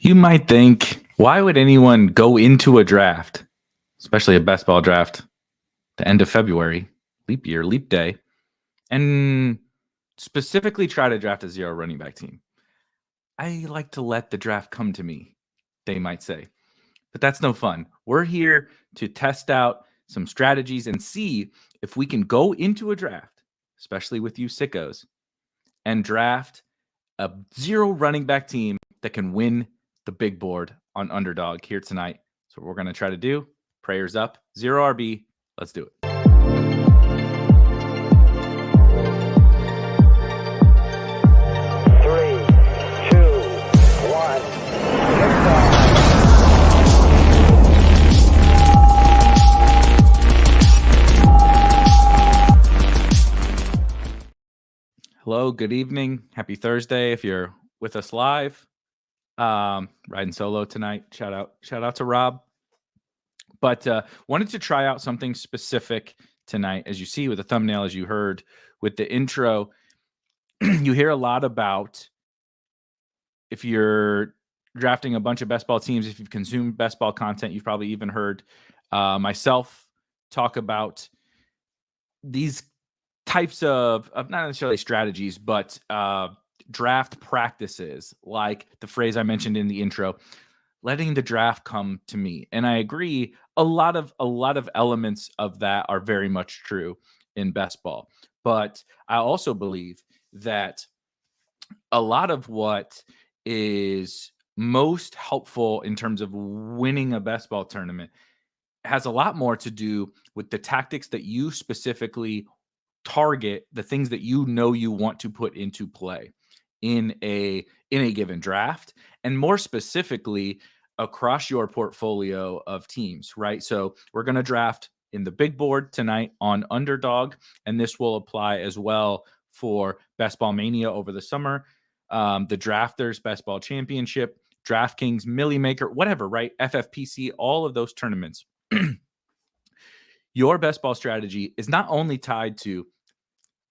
You might think, why would anyone go into a draft, especially a best ball draft, the end of February, leap year, leap day, and specifically try to draft a zero running back team? I like to let the draft come to me, they might say. But that's no fun. We're here to test out some strategies and see if we can go into a draft, especially with you sickos, and draft a zero running back team that can win the big board on Underdog here tonight. So what we're going to try to do. Prayers up, zero RB. Let's do it. Hello, good evening. Happy Thursday if you're with us live. Riding solo tonight. Shout out to Rob. But wanted to try out something specific tonight. As you see with the thumbnail, as you heard with the intro, you hear a lot about if you're drafting a bunch of best ball teams, if you've consumed best ball content, you've probably even heard myself talk about these types of not necessarily strategies, but draft practices, like the phrase I mentioned in the intro, letting the draft come to me. And I agree, a lot of elements of that are very much true in best ball. But I also believe that a lot of what is most helpful in terms of winning a best ball tournament has a lot more to do with the tactics that you specifically target, the things that you know you want to put into play in a given draft, and more specifically across your portfolio of teams, right? So we're going to draft in the big board tonight on Underdog, and this will apply as well for Best Ball Mania over the summer, the Drafters Best Ball Championship, DraftKings, Millie Maker, whatever, right? FFPC, all of those tournaments. Your best ball strategy is not only tied to,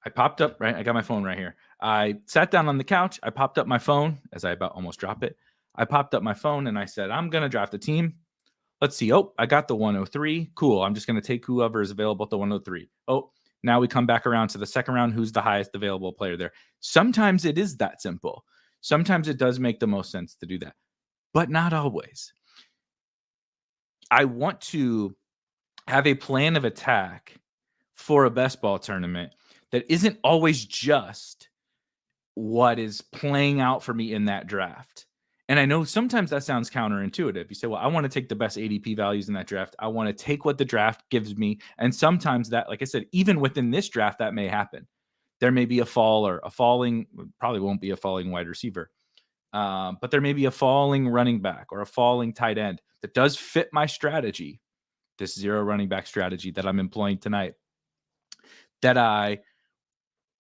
I popped up, right? I got my phone right here. I sat down on the couch. I popped up my phone as I about almost drop it. I popped up my phone and I said, I'm going to draft a team. Let's see. Oh, I got the 103. Cool. I'm just going to take whoever is available at the 103. Oh, now we come back around to the second round. Who's the highest available player there? Sometimes it is that simple. Sometimes it does make the most sense to do that, but not always. I want to have a plan of attack for a best ball tournament that isn't always just what is playing out for me in that draft. And I know sometimes that sounds counterintuitive. You say, well, I want to take the best ADP values in that draft. I want to take what the draft gives me. And sometimes that, like I said, even within this draft, that may happen. There may be a falling, probably won't be a falling wide receiver. But there may be a falling running back or a falling tight end that does fit my strategy, this zero running back strategy that I'm employing tonight,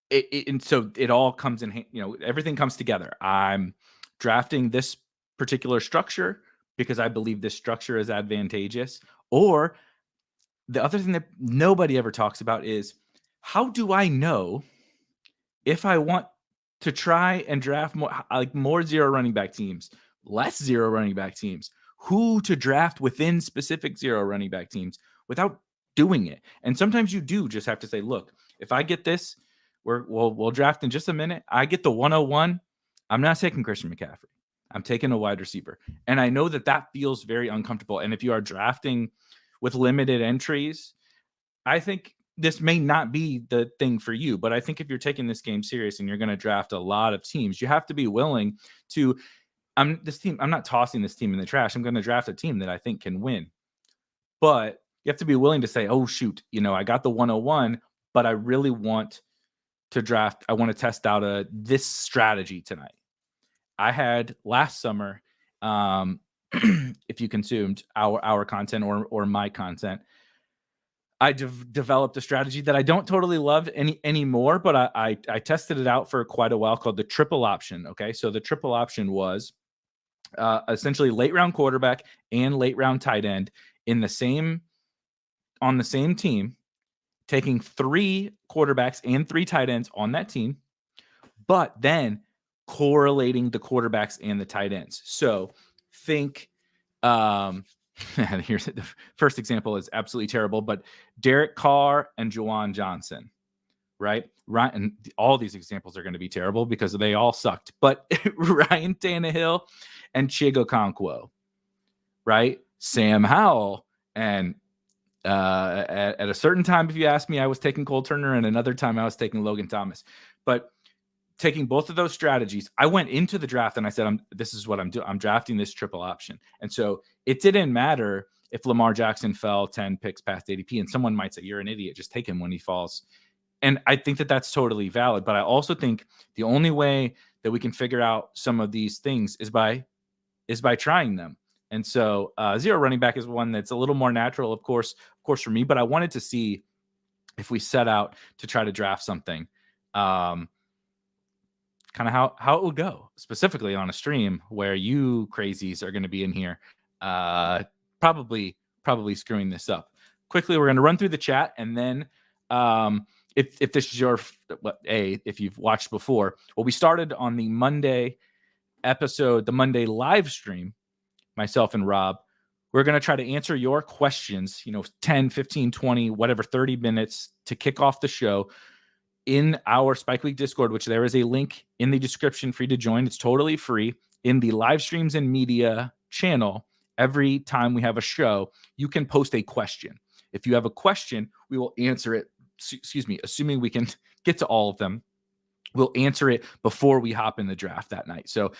and so it all comes in, everything comes together. I'm drafting this particular structure because I believe this structure is advantageous. Or the other thing that nobody ever talks about is, how do I know if I want to try and draft more zero running back teams, less zero running back teams, who to draft within specific zero running back teams without doing it? And sometimes you do just have to say, look, if I get this, we'll draft in just a minute. I get the 101. I'm not taking Christian McCaffrey. I'm taking a wide receiver. And I know that feels very uncomfortable. And if you are drafting with limited entries, I think this may not be the thing for you. But I think if you're taking this game serious and you're going to draft a lot of teams, you have to be willing to, I'm not tossing this team in the trash. I'm going to draft a team that I think can win. But you have to be willing to say, oh, shoot, I got the 101, but I really want to draft. I want to test out this strategy tonight. I had last summer, if you consumed our content or my content, I developed a strategy that I don't totally love anymore, but I tested it out for quite a while, called the triple option. Okay, so the triple option was essentially late round quarterback and late round tight end on the same team, taking 3 quarterbacks and 3 tight ends on that team, but then correlating the quarterbacks and the tight ends. So think, and here's the first example is absolutely terrible, but Derek Carr and Juwan Johnson, right? And all these examples are going to be terrible because they all sucked. But Ryan Tannehill and Chigo Okonkwo, right? Sam Howell. And at a certain time, if you ask me, I was taking Cole Turner, and another time I was taking Logan Thomas. But taking both of those strategies, I went into the draft and I said, this is what I'm doing. I'm drafting this triple option. And so it didn't matter if Lamar Jackson fell 10 picks past ADP, and someone might say, you're an idiot, just take him when he falls. And I think that that's totally valid. But I also think the only way that we can figure out some of these things is by trying them. And so zero running back is one that's a little more natural, of course for me, but I wanted to see if we set out to try to draft something, kind of how it would go, specifically on a stream where you crazies are going to be in here, probably screwing this up. Quickly, we're going to run through the chat, and then if this is your if you've watched before, well, we started on the Monday episode, the Monday live stream, myself and Rob. We're going to try to answer your questions, 10, 15, 20, whatever, 30 minutes to kick off the show in our Spike Week Discord, which there is a link in the description for you to join. It's totally free. In the live streams and media channel, every time we have a show, you can post a question. If you have a question, we will answer it. Assuming we can get to all of them, we'll answer it before we hop in the draft that night. So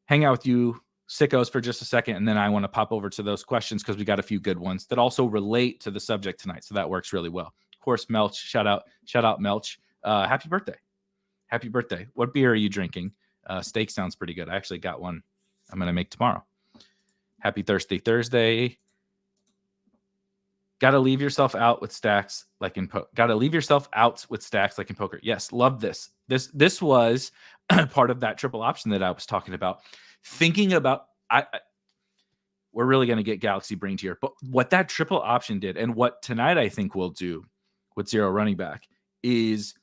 hang out with you sickos for just a second, and then I want to pop over to those questions because we got a few good ones that also relate to the subject tonight. So that works really well. Of course, Melch, shout out Melch. Happy birthday. What beer are you drinking? Steak sounds pretty good. I actually got one I'm going to make tomorrow. Happy Thursday. Got to leave yourself out with stacks like in poker. Yes, love this. This was part of that triple option that I was talking about. Thinking about, we're really going to get galaxy brained here, but what that triple option did, and what tonight I think we'll do with zero running back, is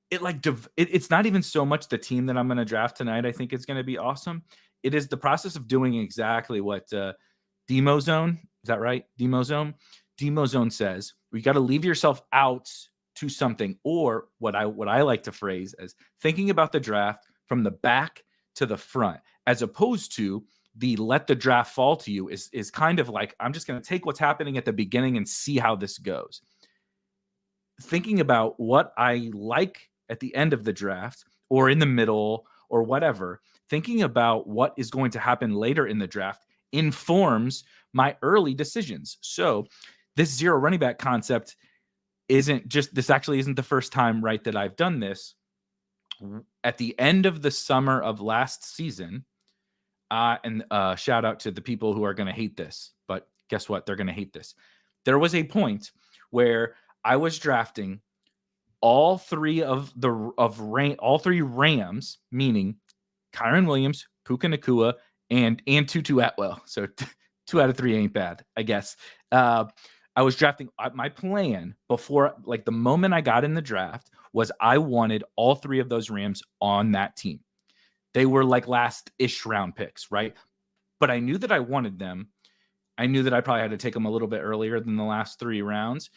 it's not even so much the team that I'm going to draft tonight. I think it's going to be awesome. It is the process of doing exactly what Demo Zone, is that right? Demo Zone says, we got to leave yourself out to something, or what I like to phrase as thinking about the draft from the back to the front, as opposed to the let the draft fall to you is kind of like, I'm just going to take what's happening at the beginning and see how this goes. Thinking about what I like at the end of the draft or in the middle or whatever, thinking about what is going to happen later in the draft informs my early decisions. So this zero running back concept this actually isn't the first time, right, that I've done this. At the end of the summer of last season, and shout out to the people who are going to hate this, but guess what? They're going to hate this. There was a point where I was drafting all three Rams, meaning Kyren Williams, Puka Nacua, and Tutu Atwell. So 2 out of 3 ain't bad, I guess. I was drafting. My plan before, like the moment I got in the draft, was I wanted all 3 of those Rams on that team. They were like last-ish round picks, right? But I knew that I wanted them. I knew that I probably had to take them a little bit earlier than the last 3 rounds.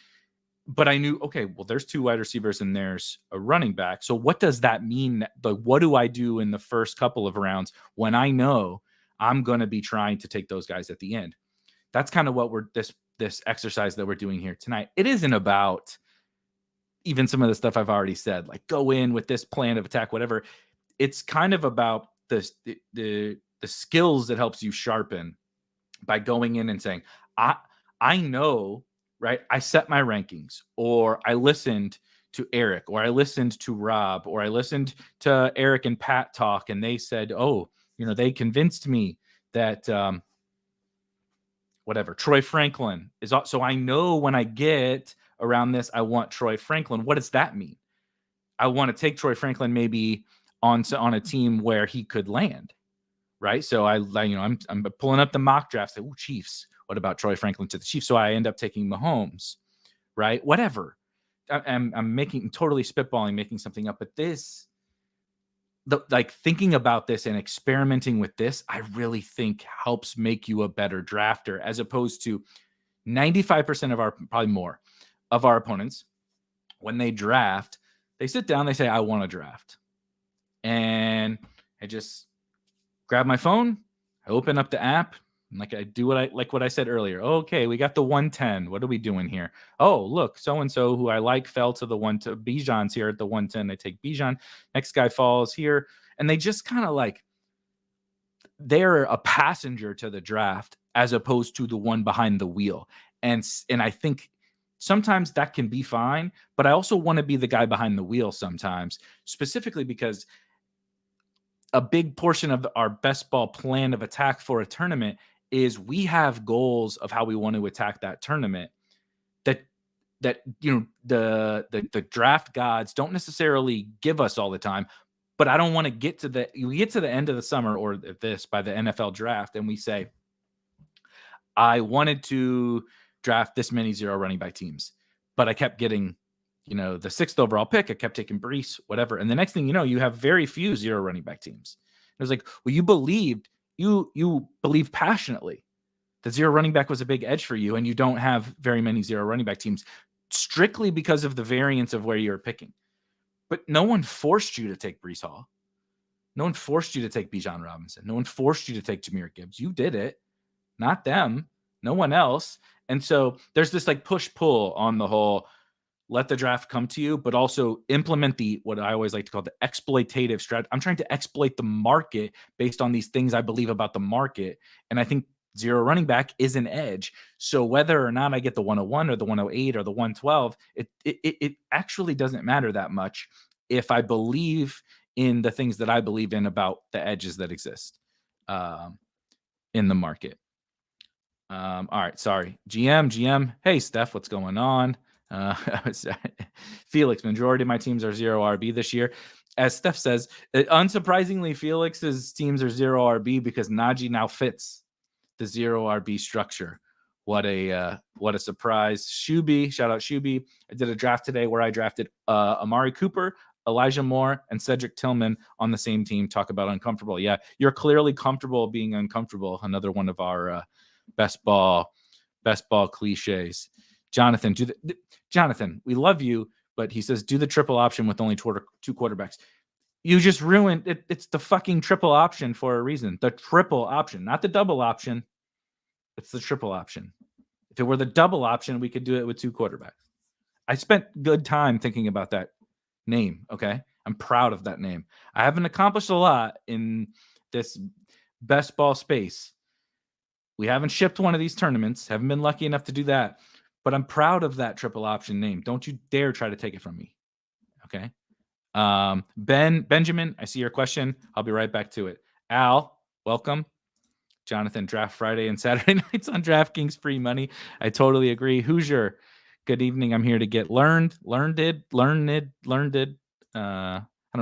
But I knew, okay, well, there's 2 wide receivers and there's a running back. So what does that mean? Like, what do I do in the first couple of rounds when I know I'm going to be trying to take those guys at the end? That's kind of what this exercise that we're doing here tonight. It isn't about even some of the stuff I've already said, like go in with this plan of attack, whatever. It's kind of about the skills that helps you sharpen by going in and saying, I know, right? I set my rankings, or I listened to Erik, or I listened to Rob, or I listened to Erik and Pat talk, and they said, oh, they convinced me that whatever, Troy Franklin is. So I know when I get around this, I want Troy Franklin. What does that mean? I want to take Troy Franklin maybe on a team where he could land, right? So I'm pulling up the mock draft. Say, oh, Chiefs. What about Troy Franklin to the Chiefs? So I end up taking Mahomes, right? Whatever. I'm totally spitballing, making something up. But this thinking about this and experimenting with this, I really think helps make you a better drafter, as opposed to 95% of probably more of our opponents, when they draft, they sit down, they say, I want to draft. And I just grab my phone, I open up the app, and I do what I said earlier. Okay, we got the 110. What are we doing here? Oh, look, so-and-so who I like fell to the 110. Bijan's here at the 110. They take Bijan. Next guy falls here. And they just kind of they're a passenger to the draft as opposed to the one behind the wheel. And I think sometimes that can be fine, but I also want to be the guy behind the wheel sometimes, specifically because a big portion of our best ball plan of attack for a tournament is we have goals of how we want to attack that tournament that the draft gods don't necessarily give us all the time. But I don't want to get to the end of the summer or by the NFL draft, and we say, I wanted to draft this many 0 running back teams, but I kept getting, the 6th overall pick. I kept taking Breece, whatever. And the next thing you know, you have very few 0 running back teams. It was like, well, you believed passionately that 0 running back was a big edge for you, and you don't have very many 0 running back teams strictly because of the variance of where you're picking. But no one forced you to take Breece Hall. No one forced you to take Bijan Robinson. No one forced you to take Jahmyr Gibbs. You did it, not them, no one else. And so there's this push-pull on the whole, let the draft come to you, but also implement what I always like to call the exploitative strategy. I'm trying to exploit the market based on these things I believe about the market. And I think 0 running back is an edge. So whether or not I get the 101 or the 108 or the 112, it actually doesn't matter that much if I believe in the things that I believe in about the edges that exist in the market. All right, sorry. GM. Hey, Steph, what's going on? Felix, majority of my teams are 0 RB this year. As Steph says, unsurprisingly, Felix's teams are 0 RB because Najee now fits the 0 RB structure. What a surprise. Shuby, shout out Shuby. I did a draft today where I drafted Amari Cooper, Elijah Moore, and Cedric Tillman on the same team. Talk about uncomfortable. Yeah, you're clearly comfortable being uncomfortable. Another one of our best ball cliches. Jonathan, Jonathan, we love you, but he says do the triple option with only 2 quarterbacks. You just ruined it. It's the fucking triple option for a reason. The triple option, not the double option. It's the triple option. If it were the double option, we could do it with 2 quarterbacks. I spent good time thinking about that name. Okay. I'm proud of that name. I haven't accomplished a lot in this best ball space. We haven't shipped one of these tournaments. Haven't been lucky enough to do that. But I'm proud of that triple option name. Don't you dare try to take it from me. Okay. Benjamin, I see your question. I'll be right back to it. Al, welcome. Jonathan, draft Friday and Saturday nights on DraftKings, free money. I totally agree. Hoosier, good evening. I'm here to get learned. I don't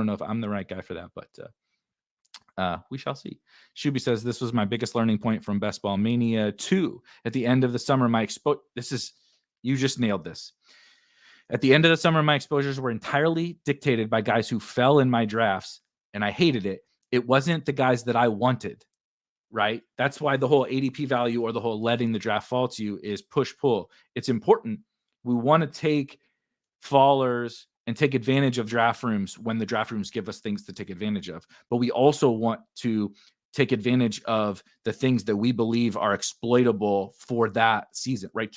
know if I'm the right guy for that, but we shall see. Shuby says, this was my biggest learning point from Best Ball Mania 2. At the end of the summer, you just nailed this. At the end of the summer, my exposures were entirely dictated by guys who fell in my drafts, and I hated it. It wasn't the guys that I wanted, right? That's why the whole ADP value or the whole letting the draft fall to you is push-pull. It's important. We want to take fallers and take advantage of draft rooms when the draft rooms give us things to take advantage of. But we also want to take advantage of the things that we believe are exploitable for that season, right?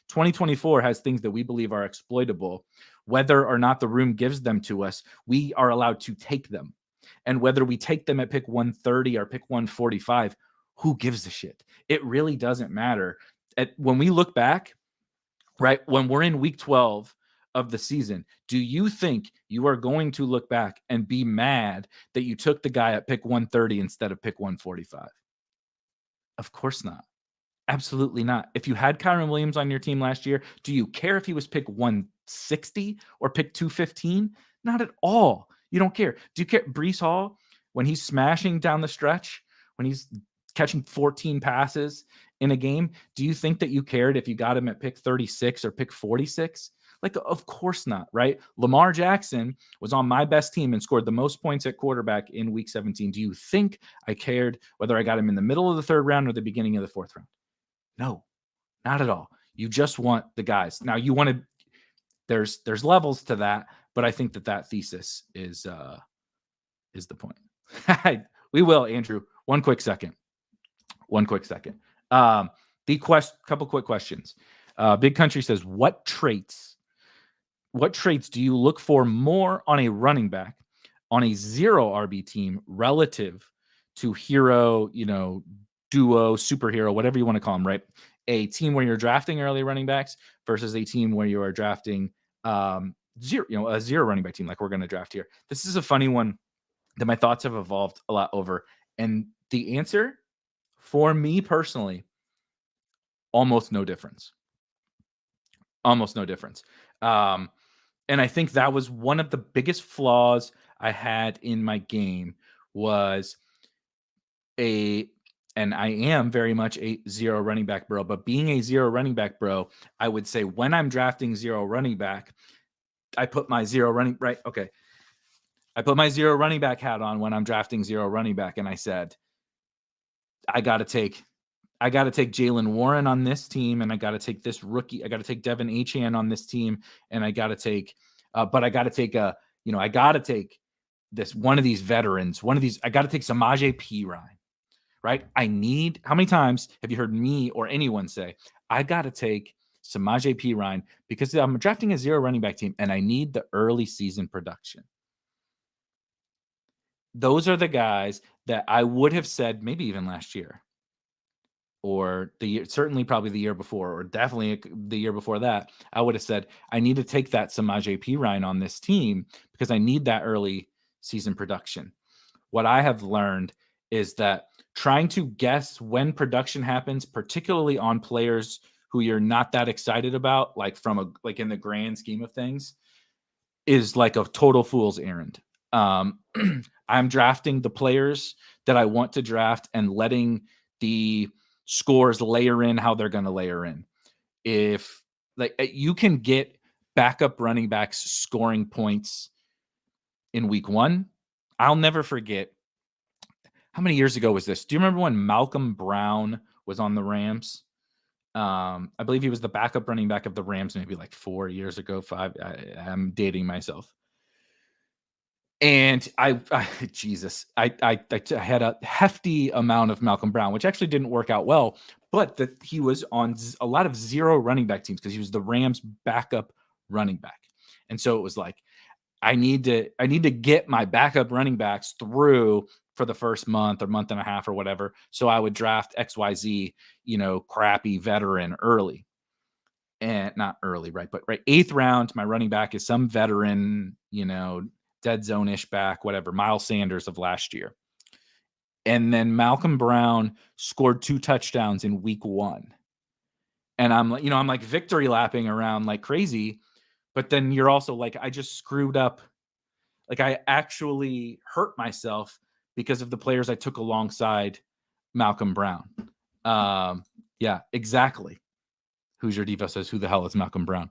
2024 has things that we believe are exploitable. Whether or not the room gives them to us, we are allowed to take them. And whether we take them at pick 130 or pick 145, who gives a shit? It really doesn't matter. When we look back, right, when we're in week 12 of the season, do you think you are going to look back and be mad that you took the guy at pick 130 instead of pick 145? Of course not. Absolutely not. If you had Kyron Williams on your team last year, do you care if he was pick 160 or pick 215? Not at all. You don't care. Do you care Breece Hall when he's smashing down the stretch, when he's catching 14 passes in a game? Do you think that you cared if you got him at pick 36 or pick 46? Like, of course not, right? Lamar Jackson was on my best team and scored the most points at quarterback in week 17. Do you think I cared whether I got him in the middle of the third round or the beginning of the fourth round? No, not at all. You just want the guys. Now you want to, there's levels to that, but I think that thesis is the point. We will, Andrew. One quick second. Couple quick questions. Big Country says, what traits do you look for more on a running back on a 0 RB team relative to hero, duo, superhero, whatever you want to call them, right? A team where you're drafting early running backs versus a team where you are drafting a 0 running back team like we're going to draft here. This is a funny one that my thoughts have evolved a lot over. And the answer for me personally, almost no difference. And I think that was one of the biggest flaws I had in my game was and I am very much a 0 running back bro, but being a 0 running back bro, I would say when I'm drafting 0 running back, I put my 0 running right. Okay. I put my 0 running back hat on when I'm drafting 0 running back. And I said, I got to take Jalen Warren on this team, and I got to take this rookie. I got to take Devin Achane on this team, and I got to take, I got to take this one of these veterans, I got to take Samaje Perine, right? How many times have you heard me or anyone say, I got to take Samaje Perine because I'm drafting a 0 running back team, and I need the early season production. Those are the guys that I would have said maybe even last year or certainly probably the year before, or definitely the year before that. I would have said, I need to take that Samaje Perine on this team because I need that early season production. What I have learned is that trying to guess when production happens, particularly on players who you're not that excited about, like in the grand scheme of things, is like a total fool's errand. I'm drafting the players that I want to draft and letting the scores layer in how they're going to layer in. If you can get backup running backs scoring points in week 1, I'll never forget. How many years ago was this? Do you remember when Malcolm Brown was on the Rams? I believe he was the backup running back of the Rams maybe like 4 years ago, 5. I'm dating myself. And I had a hefty amount of Malcolm Brown, which actually didn't work out well, but that he was on a lot of 0 running back teams because he was the Rams backup running back. And so it was like, I need to get my backup running backs through for the first month or month and a half or whatever. So I would draft XYZ, crappy veteran early. And not early, right? But right, 8th round, my running back is some veteran, dead zone-ish back, whatever, Miles Sanders of last year. And then Malcolm Brown scored 2 touchdowns in week 1. And I'm like victory lapping around like crazy. But then you're also like, I just screwed up. Like I actually hurt myself because of the players I took alongside Malcolm Brown. Yeah, exactly. Hoosier Diva says, who the hell is Malcolm Brown?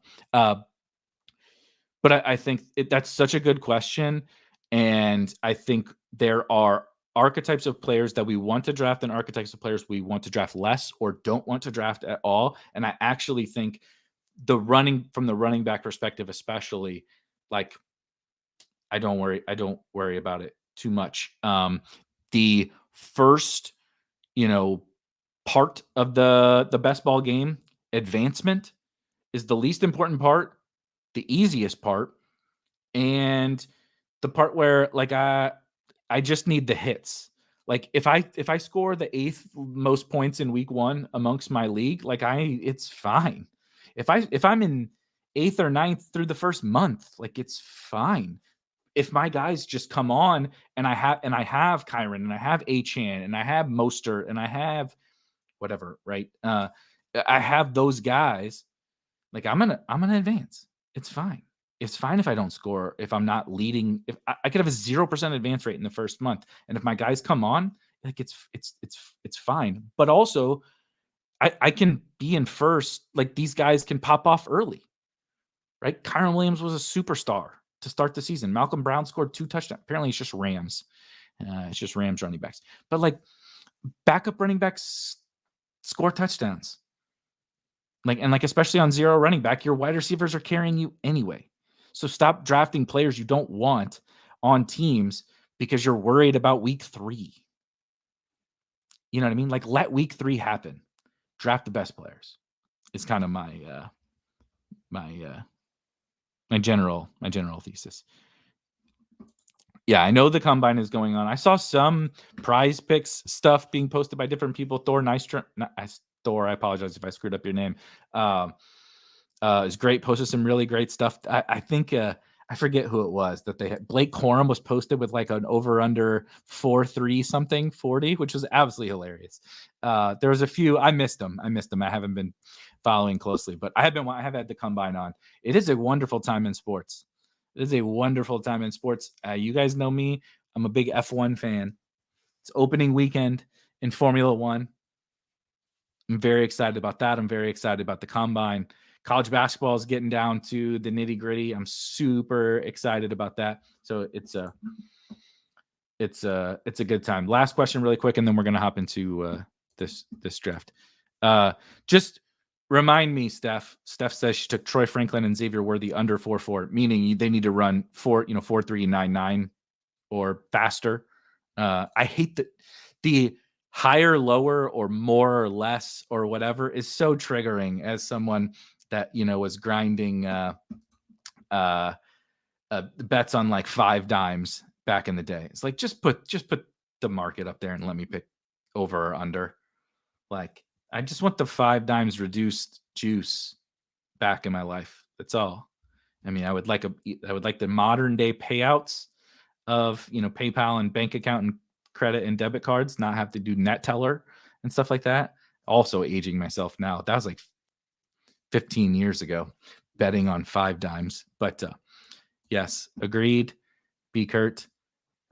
But I think that's such a good question. And I think there are archetypes of players that we want to draft and archetypes of players we want to draft less or don't want to draft at all. And I actually think from the running back perspective, especially, like, I don't worry about it too much. The first, part of the best ball game, advancement, is the least important part, the easiest part, and the part where like I just need the hits. Like if I score the 8th most points in week 1 amongst my league, like it's fine. If I'm in 8th or 9th through the first month, like it's fine. If my guys just come on and I have Kyron and I have Achane and I have Mostert and I have whatever, right? I have those guys. Like I'm gonna advance. It's fine. It's fine if I don't score, if I'm not leading. If I could have a 0% advance rate in the first month, and if my guys come on, like it's fine. But also, I can be in first. Like these guys can pop off early. right? Kyron Williams was a superstar to start the season. Malcolm Brown scored 2 touchdowns. Apparently, it's just Rams. It's just Rams running backs. But like backup running backs score touchdowns. Like especially on zero running back, your wide receivers are carrying you anyway. So stop drafting players you don't want on teams because you're worried about week 3. You know what I mean? Like let week 3 happen. Draft the best players. It's kind of my general thesis. Yeah, I know the combine is going on. I saw some prize picks stuff being posted by different people. Thor, I apologize if I screwed up your name. Is great. Posted some really great stuff. I think I forget who it was that they had. Blake Corum was posted with like an over under 4.3 something 40, which was absolutely hilarious. There was a few. I missed them. I haven't been following closely, but I have had the combine on. It is a wonderful time in sports. It is a wonderful time in sports. You guys know me. I'm a big F1 fan. It's opening weekend in Formula One. I'm very excited about that. I'm very excited about the combine. College basketball is getting down to the nitty gritty. I'm super excited about that. So it's a good time. Last question really quick, and then we're going to hop into this draft. Just remind me, Steph. Steph says she took Troy Franklin and Xavier Worthy under 4.4, meaning they need to run 4.399 or faster. I hate the higher, lower, or more or less or whatever is so triggering as someone that was grinding bets on like 5 dimes back in the day. It's like just put the market up there and let me pick over or under. Like I just want the 5 dimes reduced juice back in my life. That's all. I mean, I would like the modern day payouts of PayPal and bank account and credit and debit cards, not have to do net teller and stuff like that. Also aging myself now. That was like 15 years ago, betting on 5 dimes. But yes, agreed. B. Kurt.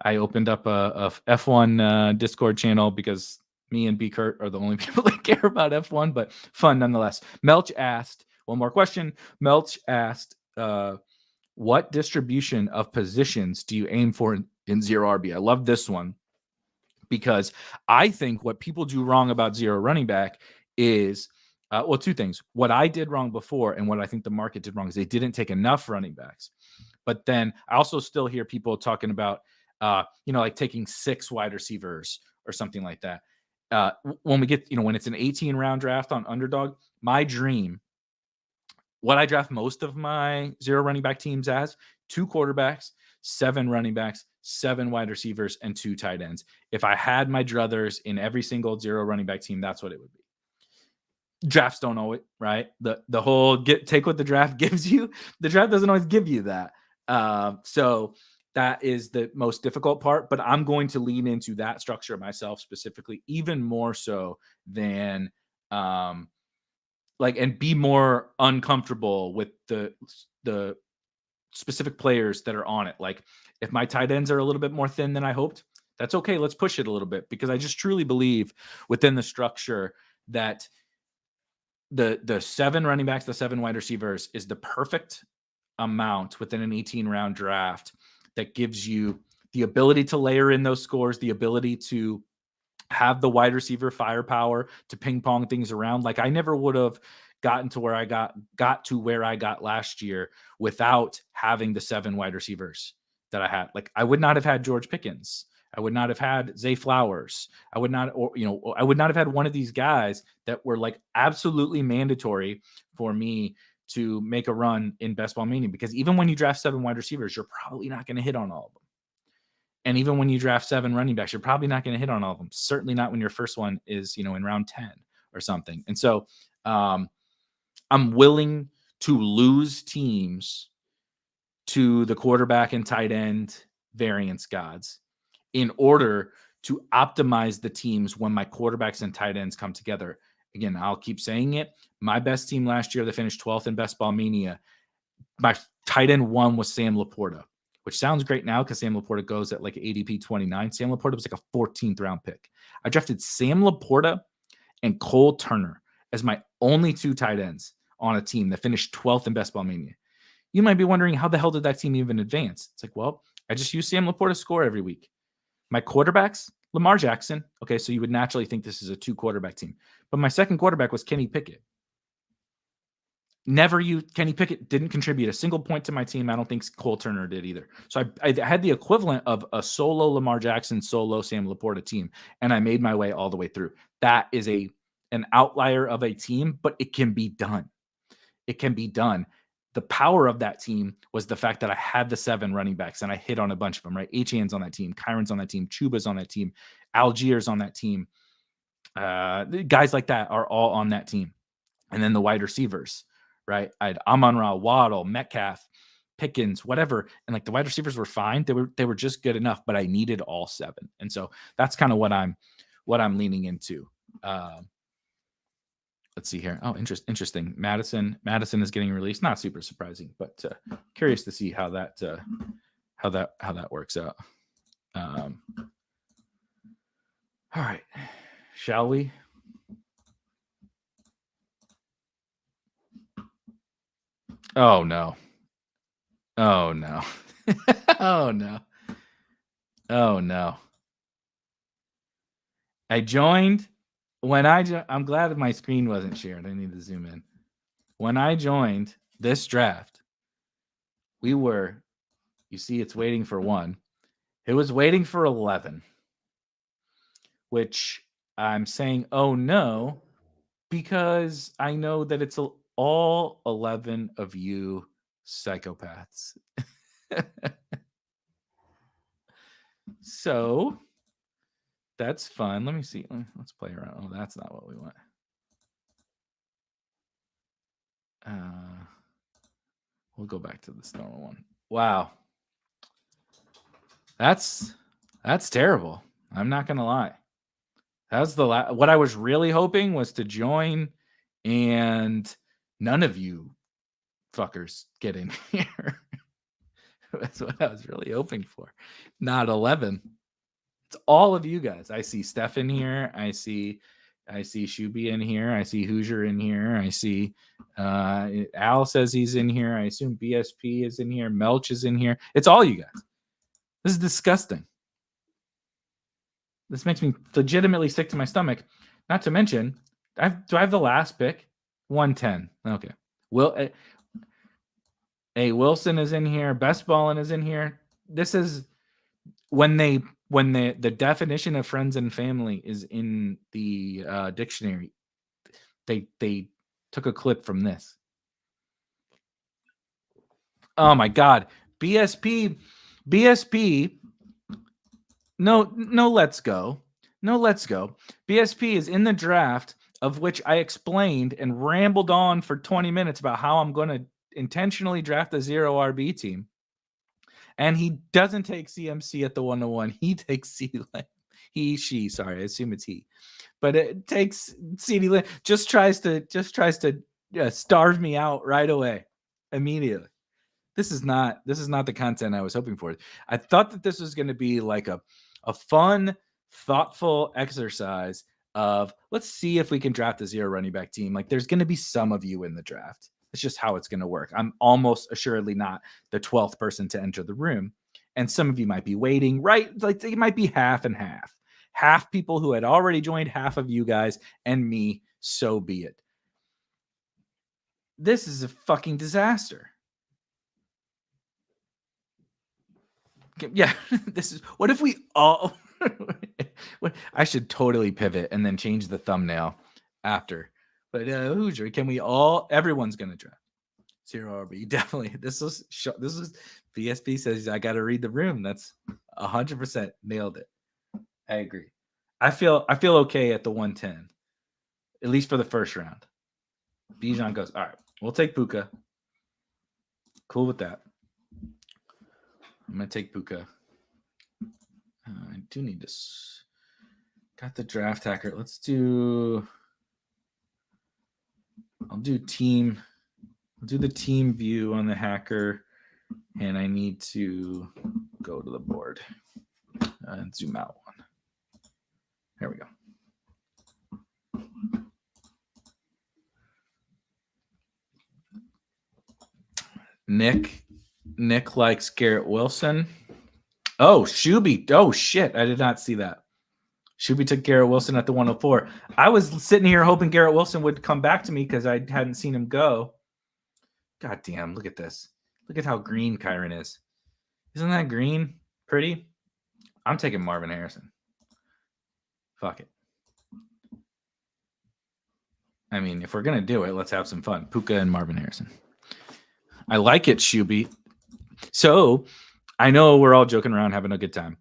I opened up a F1 Discord channel because me and B. Kurt are the only people that care about F1, but fun nonetheless. Melch asked, one more question. Melch asked, what distribution of positions do you aim for in zero RB? I love this one because I think what people do wrong about zero running back is, 2 things. What I did wrong before and what I think the market did wrong is they didn't take enough running backs. But then I also still hear people talking about, like taking 6 wide receivers or something like that. When we get, when it's an 18-round draft on Underdog, my dream, what I draft most of my zero running back teams as 2 quarterbacks, 7 running backs, 7 wide receivers, and 2 tight ends. If I had my druthers in every single zero running back team, that's what it would be. Drafts don't know it, right? The whole take what the draft gives you. The draft doesn't always give you that. So that is the most difficult part, but I'm going to lean into that structure myself specifically, even more so than and be more uncomfortable with the specific players that are on it. Like if my tight ends are a little bit more thin than I hoped, that's okay. Let's push it a little bit because I just truly believe within the structure that the 7 running backs, the 7 wide receivers is the perfect amount within an 18-round draft that gives you the ability to layer in those scores, the ability to have the wide receiver firepower to ping pong things around. Like I never would have gotten to where I got to where I got last year without having the 7 wide receivers that I had. Like I would not have had George Pickens. I would not have had Zay Flowers. I would not have had one of these guys that were like absolutely mandatory for me to make a run in Best Ball Mania, because even when you draft 7 wide receivers, you're probably not going to hit on all of them. And even when you draft 7 running backs, you're probably not going to hit on all of them. Certainly not when your first one is, in round 10 or something. And so I'm willing to lose teams to the quarterback and tight end variance gods in order to optimize the teams when my quarterbacks and tight ends come together. Again, I'll keep saying it. My best team last year that finished 12th in Best Ball Mania, my tight end 1 was Sam Laporta, which sounds great now because Sam Laporta goes at like ADP 29. Sam Laporta was like a 14th round pick. I drafted Sam Laporta and Cole Turner as my only 2 tight ends on a team that finished 12th in Best Ball Mania. You might be wondering, how the hell did that team even advance? It's like, well, I just use Sam Laporta to score every week. My quarterbacks, Lamar Jackson. Okay, so you would naturally think this is a 2-quarterback team. But my second quarterback was Kenny Pickett. Never used Kenny Pickett, didn't contribute a single point to my team. I don't think Cole Turner did either. So I had the equivalent of a solo Lamar Jackson, solo Sam Laporta team, and I made my way all the way through. That is an outlier of a team, but it can be done. It can be done. The power of that team was the fact that I had the 7 running backs and I hit on a bunch of them, right? Achane's on that team, Kyron's on that team, Chuba's on that team, Algiers on that team. Guys like that are all on that team. And then the wide receivers, right? I had Amon-Ra, Waddle, Metcalf, Pickens, whatever. And like the wide receivers were fine. They were just good enough, but I needed all 7. And so that's kind of what I'm leaning into. Let's see here. Oh, interesting. Madison is getting released. Not super surprising, but curious to see how that works out. All right, shall we? Oh no! Oh no! Oh no! Oh no! I joined. I'm glad that my screen wasn't shared. I need to zoom in. When I joined this draft, you see it's waiting for 1. It was waiting for 11, which I'm saying, oh no, because I know that it's all 11 of you psychopaths. So that's fun. Let me see. Let's play around. Oh, that's not what we want. We'll go back to this normal one. Wow. That's terrible. I'm not going to lie. That was what I was really hoping was to join and none of you fuckers get in here. That's what I was really hoping for. Not 11. It's all of you guys. I see Steph in here. I see Shuby in here. I see Hoosier in here. I see Al says he's in here. I assume BSP is in here. Melch is in here. It's all you guys. This is disgusting. This makes me legitimately sick to my stomach. Not to mention, do I have the last pick? 110. Okay. Wilson is in here. Best Ballin is in here. This is when the definition of friends and family is in the dictionary. They took a clip from this. Oh my God. BSP. No, let's go. BSP is in the draft, of which I explained and rambled on for 20 minutes about how I'm going to intentionally draft a 0 RB team. And he doesn't take CMC at the 101. He takes she, sorry, I assume it's he. But it takes CeeDee Lamb, just tries to starve me out right away, immediately. This is not the content I was hoping for. I thought that this was going to be like a fun, thoughtful exercise of, let's see if we can draft a 0 running back team. Like, there's going to be some of you in the draft. It's just how it's going to work. I'm almost assuredly not the 12th person to enter the room. And some of you might be waiting, right? Like, it might be half and half. Half people who had already joined, half of you guys, and me. So be it. This is a fucking disaster. Yeah, this is, what if we all, I should totally pivot and then change the thumbnail after. But Hoosier, can we all, everyone's going to draft 0 RB. Definitely. This is BSP says I got to read the room. That's 100% nailed it. I agree. I feel okay at the 110, at least for the first round. Bijan goes, all right, we'll take Puka. Cool with that. I'm going to take Puka. I do need to. Got the draft hacker. Let's do. I'll do team. I'll do the team view on the hacker. And I need to go to the board and zoom out one. There we go. Nick likes Garrett Wilson. Oh, Shuby. Oh, shit. I did not see that. Shuby took Garrett Wilson at the 104. I was sitting here hoping Garrett Wilson would come back to me because I hadn't seen him go. God damn, look at this. Look at how green Kyron is. Isn't that green pretty? I'm taking Marvin Harrison. Fuck it. I mean, if we're going to do it, let's have some fun. Puka and Marvin Harrison. I like it, Shuby. So I know we're all joking around having a good time.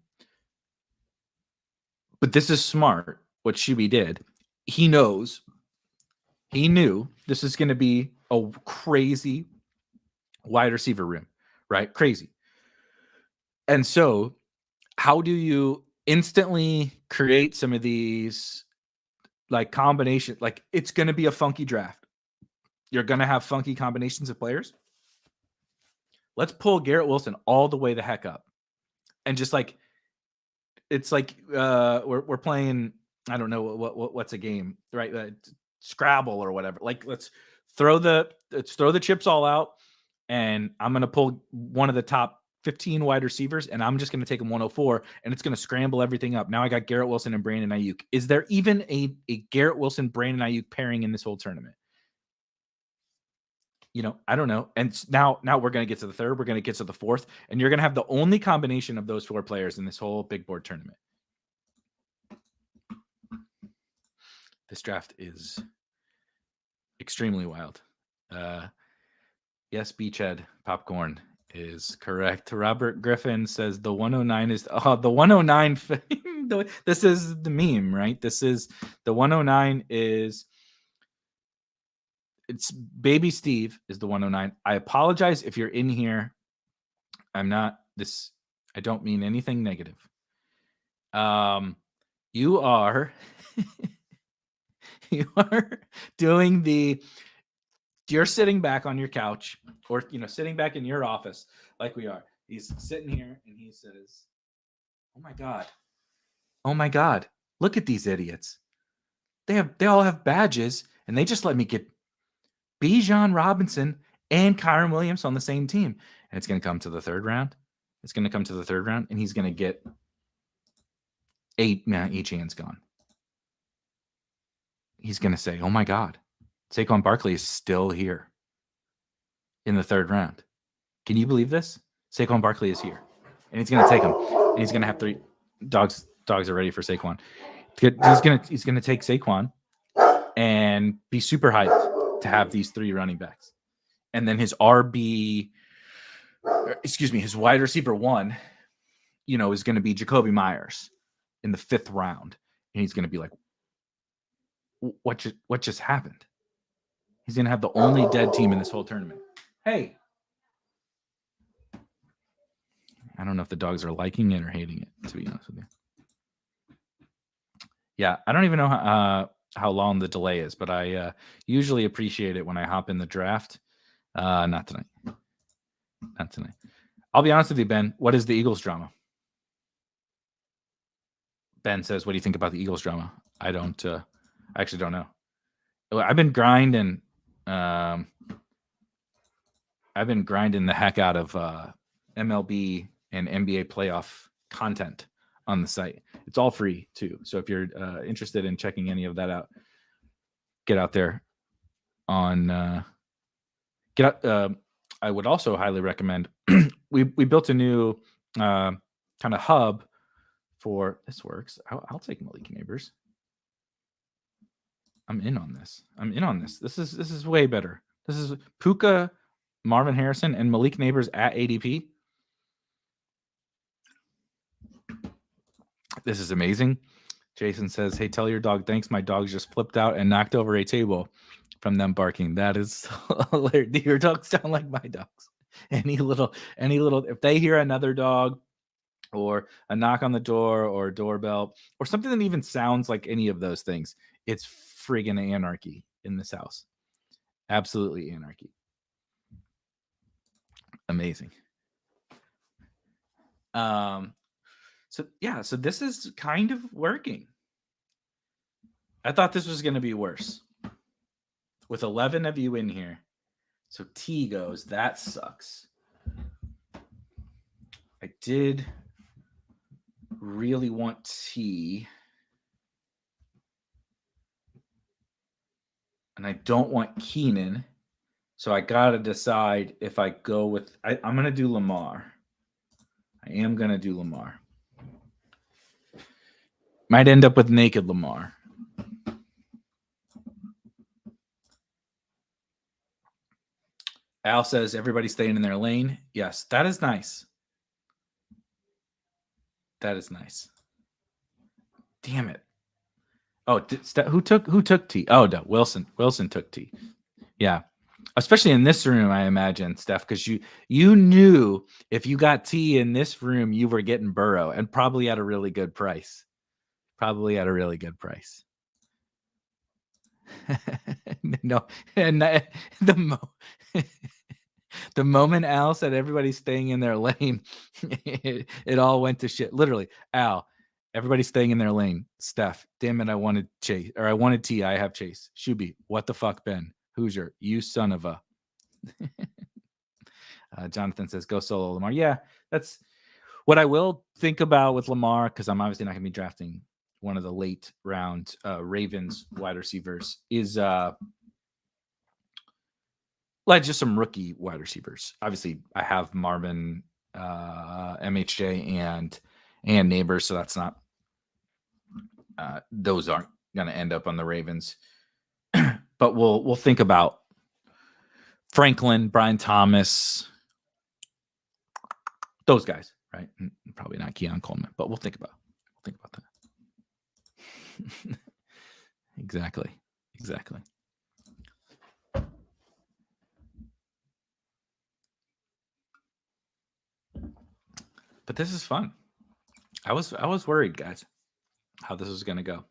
But this is smart, what Shuby did. He knew this is going to be a crazy wide receiver room, right? Crazy. And so how do you instantly create some of these like combination? Like it's going to be a funky draft. You're going to have funky combinations of players. Let's pull Garrett Wilson all the way the heck up. And just like, it's like we're playing, I don't know what's a game, right? Scrabble or whatever. Like let's throw the chips all out, and I'm gonna pull one of the top 15 wide receivers, and I'm just gonna take him 104, and it's gonna scramble everything up. Now I got Garrett Wilson and Brandon Ayuk. Is there even a Garrett Wilson Brandon Ayuk pairing in this whole tournament? You know, I don't know. And now we're going to get to the third. We're going to get to the fourth. And you're going to have the only combination of those four players in this whole big board tournament. This draft is extremely wild. Yes, Beachhead Popcorn is correct. Robert Griffin says the 109 is the 109. This is the meme, right? This is the 109 is... It's Baby Steve is the 109. I apologize if you're in here. I don't mean anything negative. You are you're sitting back on your couch or, sitting back in your office like we are. He's sitting here and he says, oh my God, look at these idiots. They all have badges and they just let me get Bijan Robinson and Kyron Williams on the same team. And it's going to come to the third round. And he's going to get each hand's gone. He's going to say, oh my God, Saquon Barkley is still here in the third round. Can you believe this? Saquon Barkley is here. And he's going to take him. And he's going to have three dogs. Dogs are ready for Saquon. He's going to take Saquon and be super hyped to have these three running backs. And then his wide receiver one, is going to be Jacoby Myers in the 5th round. And he's going to be like, what just happened? He's going to have the only dead team in this whole tournament. Hey. I don't know if the dogs are liking it or hating it, to be honest with you. Yeah, I don't even know how long the delay is, but I usually appreciate it when I hop in the draft. Not tonight. I'll be honest with you, Ben. What is the Eagles drama? Ben says, what do you think about the Eagles drama? I actually don't know. I've been grinding the heck out of MLB and NBA playoff content on the site. It's all free too. So if you're interested in checking any of that out, get out there on I would also highly recommend we built a new kind of hub for this. Works. I'll take Malik Neighbors. I'm in on this. This is way better. This is Puka, Marvin Harrison, and Malik Neighbors at ADP. This is amazing. Jason says, hey, tell your dog thanks. My dog just flipped out and knocked over a table from them barking. That is hilarious. Your dogs sound like my dogs. Any little, if they hear another dog or a knock on the door or a doorbell or something that even sounds like any of those things, it's friggin' anarchy in this house. Absolutely anarchy. Amazing. So this is kind of working. I thought this was going to be worse. With 11 of you in here, So T goes. That sucks. I did really want T. And I don't want Keenan. So I got to decide if I go with... I'm going to do Lamar. I am going to do Lamar. Might end up with naked Lamar. Al says everybody's staying in their lane. Yes, that is nice. That is nice. Damn it. Oh, who took T? Oh, no, Wilson. Wilson took T. Yeah. Especially in this room, I imagine, Steph, because you knew if you got T in this room, you were getting Burrow, and probably at a really good price. Probably at a really good price. No, and the moment Al said everybody's staying in their lane, it all went to shit. Literally, Al, everybody's staying in their lane. Steph, damn it, I wanted Chase, or I wanted T. I have Chase. Shuby, what the fuck, Ben? Hoosier, you son of a. Jonathan says, go solo Lamar. Yeah, that's what I will think about with Lamar, because I'm obviously not going to be drafting one of the late round Ravens wide receivers, is like just some rookie wide receivers. Obviously, I have Marvin, MHJ, and Neighbors, so that's not those aren't going to end up on the Ravens. But we'll think about Franklin, Brian Thomas, those guys, right? Probably not Keon Coleman, but we'll think about that. Exactly. But this is fun. I was worried, guys, how this was going to go.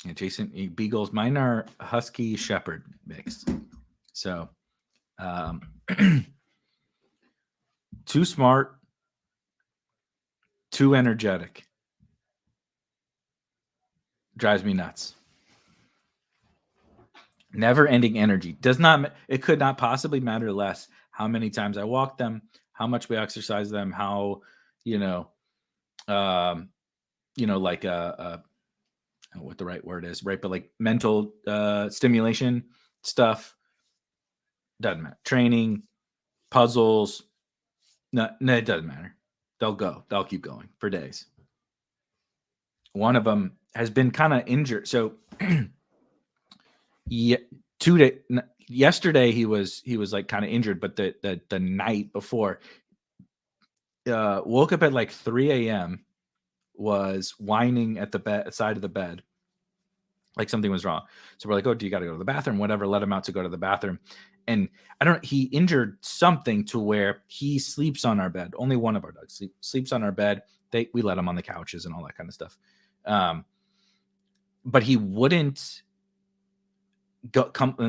Yeah, Jason Beagles, mine are Husky Shepherd mix. So, too smart, too energetic. Drives me nuts. Never ending energy. It could not possibly matter less how many times I walk them, how much we exercise them, how, like what the right word is, right? But like mental stimulation stuff, doesn't matter. Training, puzzles, no, it doesn't matter. They'll keep going for days. One of them has been kind of injured. So yesterday he was like kind of injured, but the night before, woke up at like 3 a.m., was whining at the side of the bed, like something was wrong. So we're like, oh, do you got to go to the bathroom? Whatever. Let him out to go to the bathroom. And he injured something to where he sleeps on our bed. Only one of our dogs sleeps on our bed. We let him on the couches and all that kind of stuff. But he wouldn't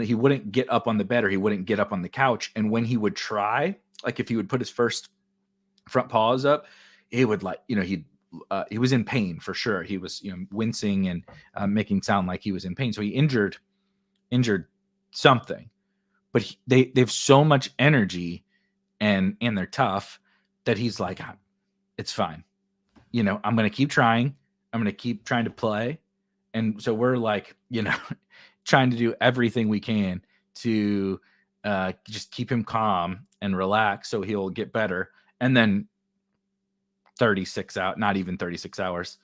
he wouldn't get up on the bed, or he wouldn't get up on the couch. And when he would try, like if he would put his first front paws up, it would like, he was in pain for sure. He was, wincing and making sound like he was in pain. So he injured something, but they have so much energy and they're tough that he's like, it's fine. I'm going to keep trying. I'm going to keep trying to play. And so we're like, trying to do everything we can to just keep him calm and relax so he'll get better. And then 36 hours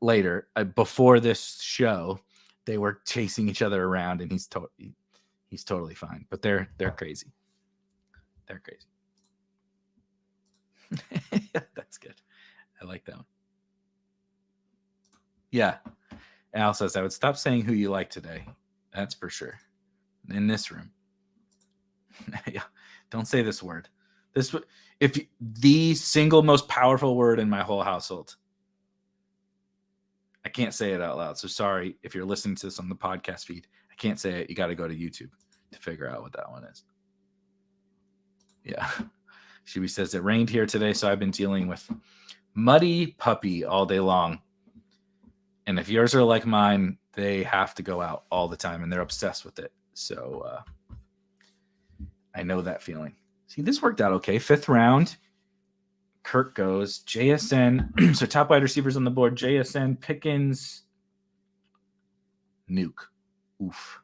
later, before this show, they were chasing each other around, and he's totally fine. But they're crazy. They're crazy. That's good. I like that one. Yeah. Al says, I would stop saying who you like today. That's for sure. In this room. Yeah. Don't say this word. The single most powerful word in my whole household. I can't say it out loud. So sorry if you're listening to this on the podcast feed. I can't say it. You got to go to YouTube to figure out what that one is. Yeah. Shuby says it rained here today, so I've been dealing with muddy puppy all day long. And if yours are like mine, they have to go out all the time and they're obsessed with it. So I know that feeling. See, this worked out okay. 5th round, Kirk goes. JSN, so top wide receivers on the board. JSN, Pickens, Nuke. Oof.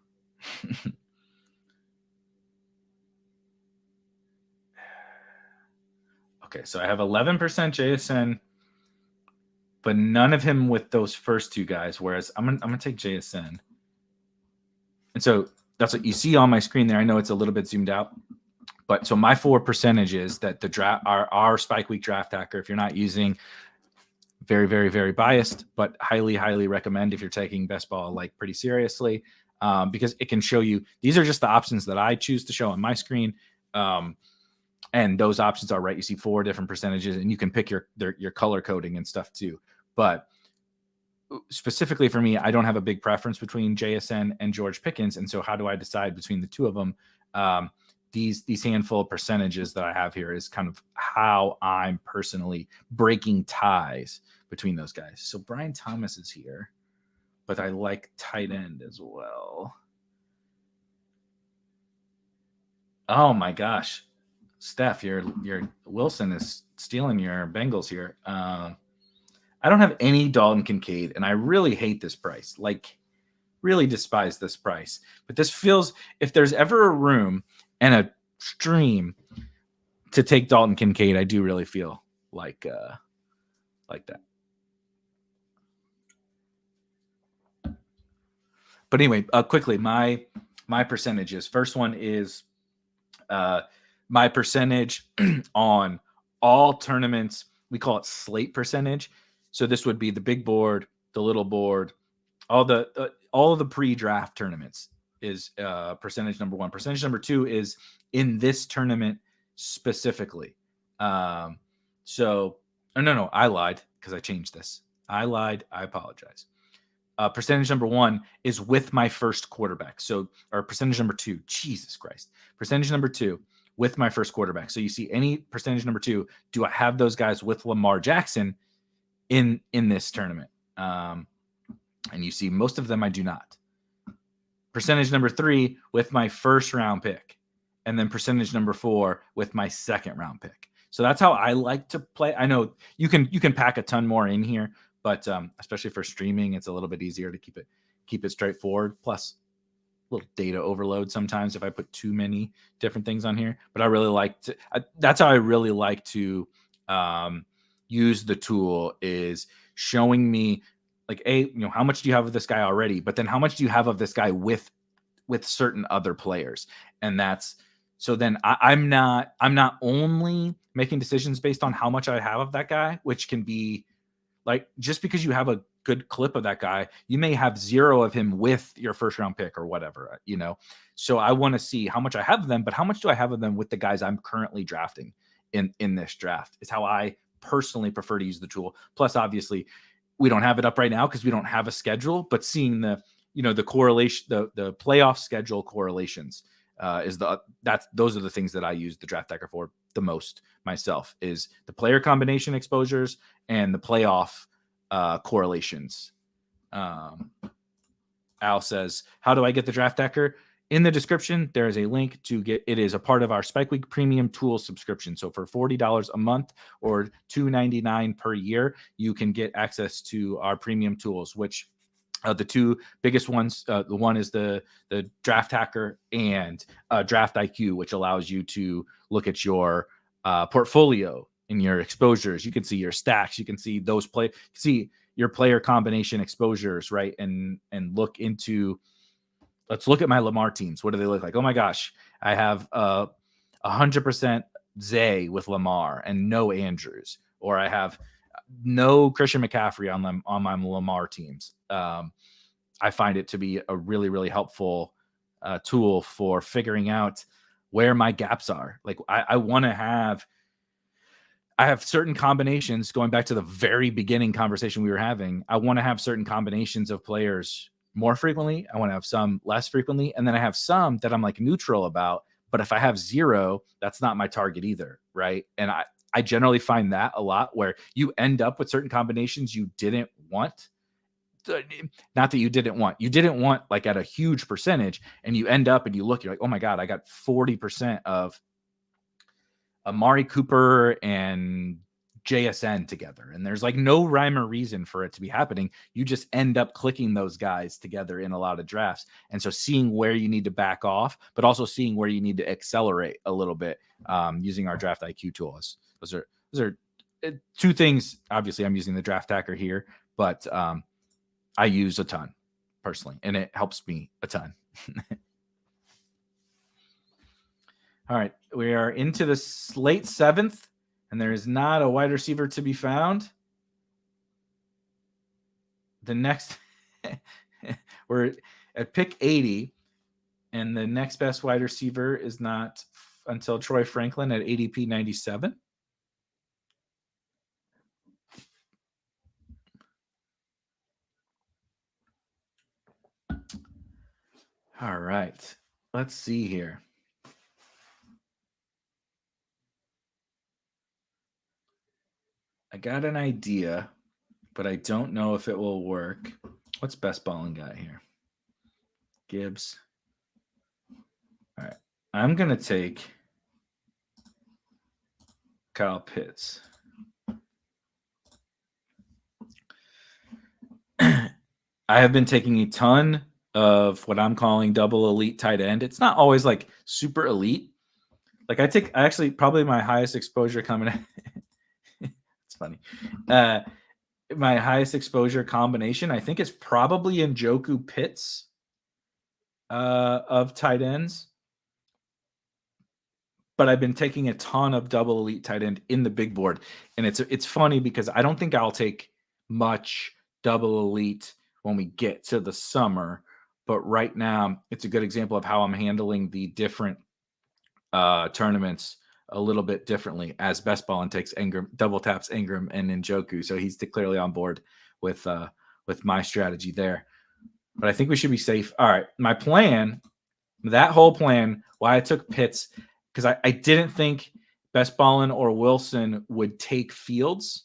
Okay, so I have 11% JSN, but none of him with those first 2 guys, whereas I'm gonna take JSN. And so that's what you see on my screen there. I know it's a little bit zoomed out. But so my 4 percentages that the draft our Spike Week draft hacker, if you're not using, very, very, very biased, but highly, highly recommend if you're taking best ball like pretty seriously, because it can show you, these are just the options that I choose to show on my screen. And those options are right. You see 4 different percentages and you can pick your color coding and stuff too. But specifically for me, I don't have a big preference between JSN and George Pickens. And so how do I decide between the 2 of them? These handful of percentages that I have here is kind of how I'm personally breaking ties between those guys. So Brian Thomas is here, but I like tight end as well. Oh my gosh, Steph, your Wilson is stealing your Bengals here. I don't have any Dalton Kincaid, and I really hate this price. Like, really despise this price. But this feels, if there's ever a room and a stream to take Dalton Kincaid, I do really feel like that. But anyway, quickly, my percentages. First one is my percentage on all tournaments. We call it slate percentage. So this would be the big board, the little board, all of the pre-draft tournaments is percentage number 1. Percentage number 2 is in this tournament specifically. No, I lied because I changed this. I lied. I apologize. Percentage number 1 is with my first quarterback. So, or percentage number 2, Jesus Christ. Percentage number 2 with my first quarterback. So you see any percentage number 2, do I have those guys with Lamar Jackson in this tournament? And you see most of them I do not. Percentage number 3 with my first round pick. And then percentage number 4 with my second round pick. So that's how I like to play. I know you can pack a ton more in here, but especially for streaming, it's a little bit easier to keep it straightforward. Plus, a little data overload sometimes if I put too many different things on here. But I really like to. That's how I really like to use the tool, is showing me like, how much do you have of this guy already? But then how much do you have of this guy with certain other players? And that's, so then I'm not only making decisions based on how much I have of that guy, which can be like, just because you have a good clip of that guy, you may have 0 of him with your first round pick or whatever, So I want to see how much I have of them, but how much do I have of them with the guys I'm currently drafting in this draft is how I personally prefer to use the tool. Plus, obviously, we don't have it up right now because we don't have a schedule, but seeing the correlation, the playoff schedule correlations those are the things that I use the draft hacker for the most myself, is the player combination exposures and the playoff correlations. Al says, how do I get the draft hacker? In the description, there is a link to get it. Is a part of our Spike Week Premium Tools subscription. So for $40 a month or $2.99 per year, you can get access to our premium tools, which the 2 biggest ones, the one is the draft hacker and draft IQ, which allows you to look at your portfolio and your exposures. You can see your stacks. You can see see your player combination exposures, right? And look into, let's look at my Lamar teams. What do they look like? Oh my gosh, I have 100% Zay with Lamar and no Andrews, or I have no Christian McCaffrey on my Lamar teams. I find it to be a really, really helpful tool for figuring out where my gaps are. Like I have certain combinations, going back to the very beginning conversation we were having. I want to have certain combinations of players more frequently. I want to have some less frequently. And then I have some that I'm like neutral about, but if I have 0, that's not my target either. Right. And I generally find that a lot, where you end up with certain combinations you didn't want not that you didn't want like at a huge percentage, and you end up and you look, you're like, oh my God, I got 40% of Amari Cooper and JSN together. And there's like no rhyme or reason for it to be happening. You just end up clicking those guys together in a lot of drafts. And so seeing where you need to back off, but also seeing where you need to accelerate a little bit using our draft IQ tools. Those are two things. Obviously, I'm using the draft hacker here, but I use a ton personally, and it helps me a ton. All right, we are into the late 7th, and there is not a wide receiver to be found. The next, we're at pick 80, and the next best wide receiver is not until Troy Franklin at ADP 97. All right, let's see here. I got an idea, but I don't know if it will work. What's best balling guy here? Gibbs. All right. I'm going to take Kyle Pitts. I have been taking a ton of what I'm calling double elite tight end. It's not always like super elite. Like I actually probably my highest exposure coming it's funny. My highest exposure combination, I think, is probably Njoku Pitts of tight ends. But I've been taking a ton of double elite tight end in the big board. And it's funny because I don't think I'll take much double elite when we get to the summer. But right now, it's a good example of how I'm handling the different tournaments a little bit differently as best ball and takes Ingram, double taps Ingram and Njoku. So he's clearly on board with my strategy there. But I think we should be safe. All right. My plan, that whole plan, why I took Pitts, because I didn't think best ballin or Wilson would take Fields.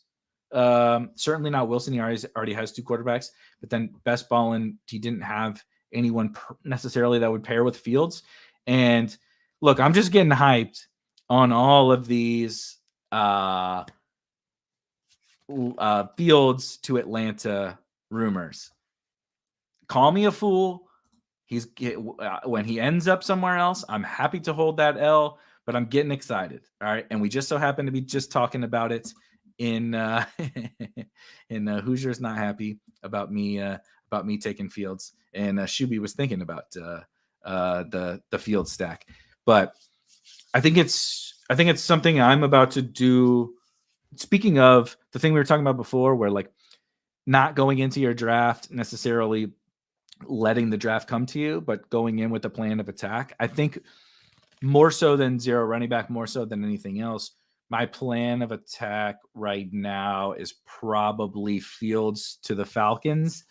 Certainly not Wilson. He already has 2 quarterbacks. But then best ballin, he didn't have anyone necessarily that would pair with Fields. And look, I'm just getting hyped on all of these Fields to Atlanta rumors. Call me a fool. When he ends up somewhere else, I'm happy to hold that L, but I'm getting excited. All right. And we just so happen to be just talking about it in Hoosiers Not Happy about me taking Fields. And Shuby was thinking about the Field stack. But I think it's something I'm about to do. Speaking of the thing we were talking about before, where like not going into your draft necessarily letting the draft come to you, but going in with a plan of attack. I think more so than zero running back, more so than anything else, my plan of attack right now is probably Fields to the Falcons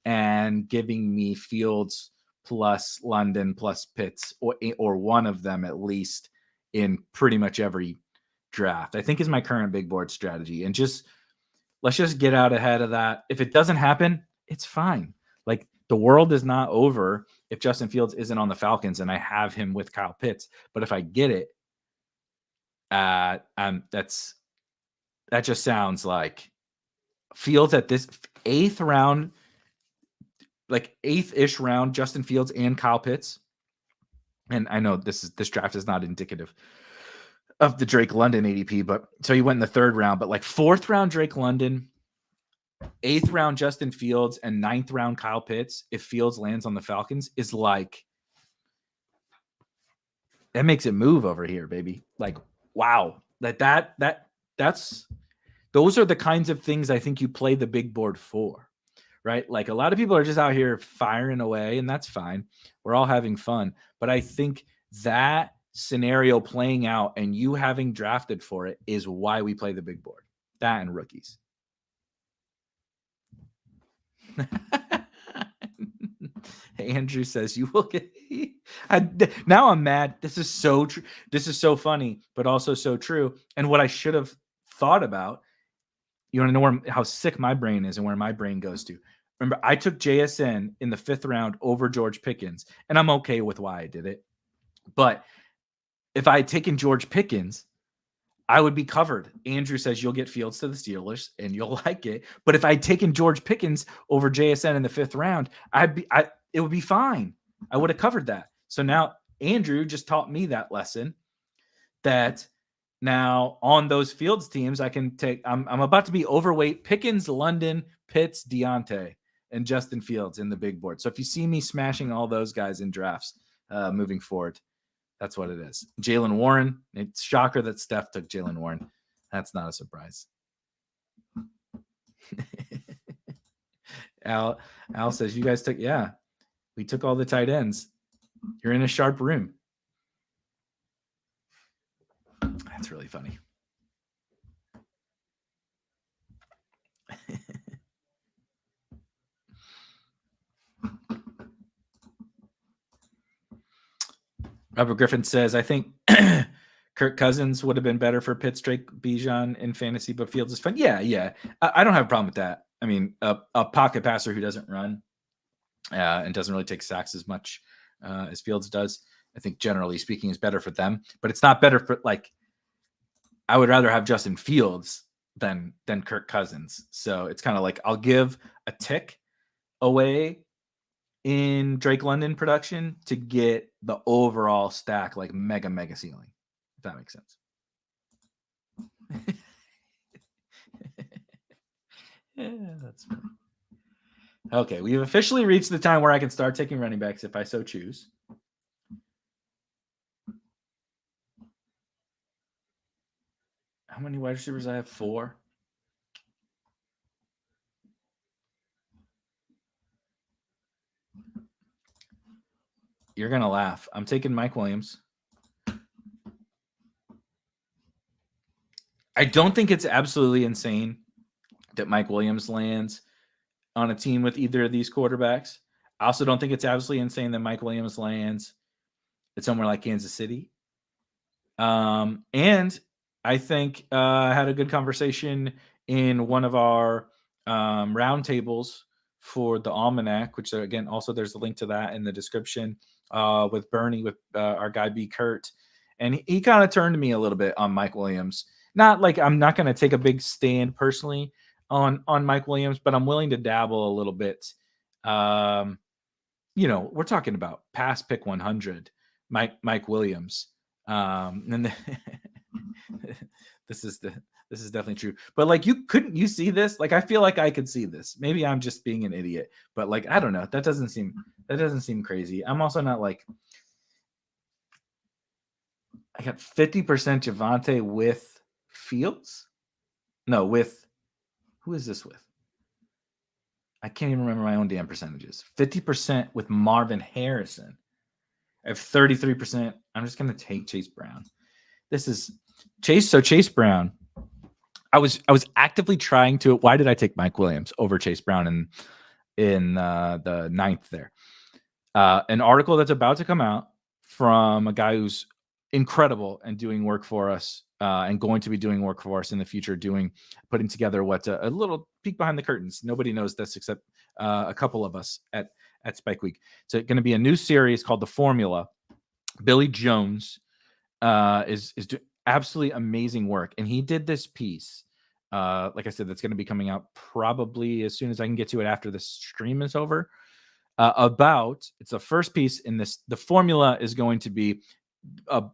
and giving me Fields plus London plus Pitts or one of them at least in pretty much every draft, I think is my current big board strategy. And let's just get out ahead of that. If it doesn't happen, it's fine. Like the world is not over if Justin Fields isn't on the Falcons and I have him with Kyle Pitts. But if I get it, that just sounds like Fields at this 8th round, like 8th-ish round, Justin Fields and Kyle Pitts. And I know this draft is not indicative of the Drake London ADP, but so he went in the 3rd round, but like 4th round Drake London, 8th round Justin Fields, and 9th round Kyle Pitts, if Fields lands on the Falcons, is like, that makes it move over here, baby. Like, wow. That's those are the kinds of things I think you play the big board for, right? Like a lot of people are just out here firing away, and that's fine. We're all having fun. But I think that scenario playing out and you having drafted for it is why we play the big board. That and rookies. Andrew says you will get. Now I'm mad. This is so true. This is so funny, but also so true. And what I should have thought about, you want to know how sick my brain is and where my brain goes to. Remember, I took JSN in the 5th round over George Pickens, and I'm okay with why I did it. But if I had taken George Pickens, I would be covered. Andrew says you'll get Fields to the Steelers and you'll like it. But if I'd taken George Pickens over JSN in the 5th round, it would be fine. I would have covered that. So now Andrew just taught me that lesson, that now on those Fields teams, I can take, I'm about to be overweight Pickens, London, Pitts, Deontay, and Justin Fields in the big board. So if you see me smashing all those guys in drafts moving forward, that's what it is. Jalen Warren. It's shocker that Steph took Jalen Warren. That's not a surprise. Al says, you guys took, yeah, we took all the tight ends. You're in a sharp room. That's really funny. Robert Griffin says, I think Kirk Cousins would have been better for Pitts, Drake, Bijan in fantasy, but Fields is fun. Yeah. I don't have a problem with that. I mean, a pocket passer who doesn't run and doesn't really take sacks as much as Fields does, I think generally speaking is better for them. But it's not better for, like, I would rather have Justin Fields than Kirk Cousins. So it's kind of like I'll give a tick away in Drake London production to get the overall stack, like mega ceiling, if that makes sense. Yeah, that's funny. Okay, we've officially reached the time where I can start taking running backs if I so choose. How many wide receivers? I have 4. You're going to laugh. I'm taking Mike Williams. I don't think it's absolutely insane that Mike Williams lands on a team with either of these quarterbacks. I also don't think it's absolutely insane that Mike Williams lands at somewhere like Kansas City. And I think I had a good conversation in one of our roundtables for the Almanac, which again, also there's a link to that in the description with Bernie, with our guy B. Kurt. And he kind of turned to me a little bit on Mike Williams. Not like I'm not going to take a big stand personally on Mike Williams, but I'm willing to dabble a little bit. We're talking about past pick 100, Mike Williams. And this is definitely true. But like, you see this? Like, I feel like I could see this. Maybe I'm just being an idiot, but like, I don't know. That doesn't seem crazy. I'm also not like, I got 50% Javonte with Fields. No, with who is this with? I can't even remember my own damn percentages. 50% with Marvin Harrison. I have 33%. I'm just going to take Chase Brown. This is Chase. So Chase Brown, I was actively trying to. Why did I take Mike Williams over Chase Brown in the 9th there? An article that's about to come out from a guy who's incredible and doing work for us and going to be doing work for us in the future, putting together what a little peek behind the curtains. Nobody knows this except a couple of us at Spike Week. So it's going to be a new series called The Formula. Billy Jones is doing absolutely amazing work. And he did this piece, like I said, that's going to be coming out probably as soon as I can get to it after the stream is over. It's the first piece in this. The formula is going to be a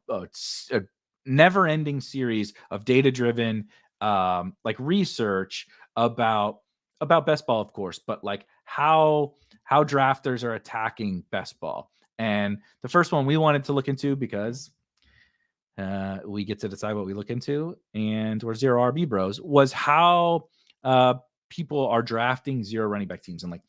never-ending series of data-driven, like research about best ball, of course, but like how drafters are attacking best ball. And the first one we wanted to look into because we get to decide what we look into, and we're Zero RB Bros, was how people are drafting zero running back teams. And like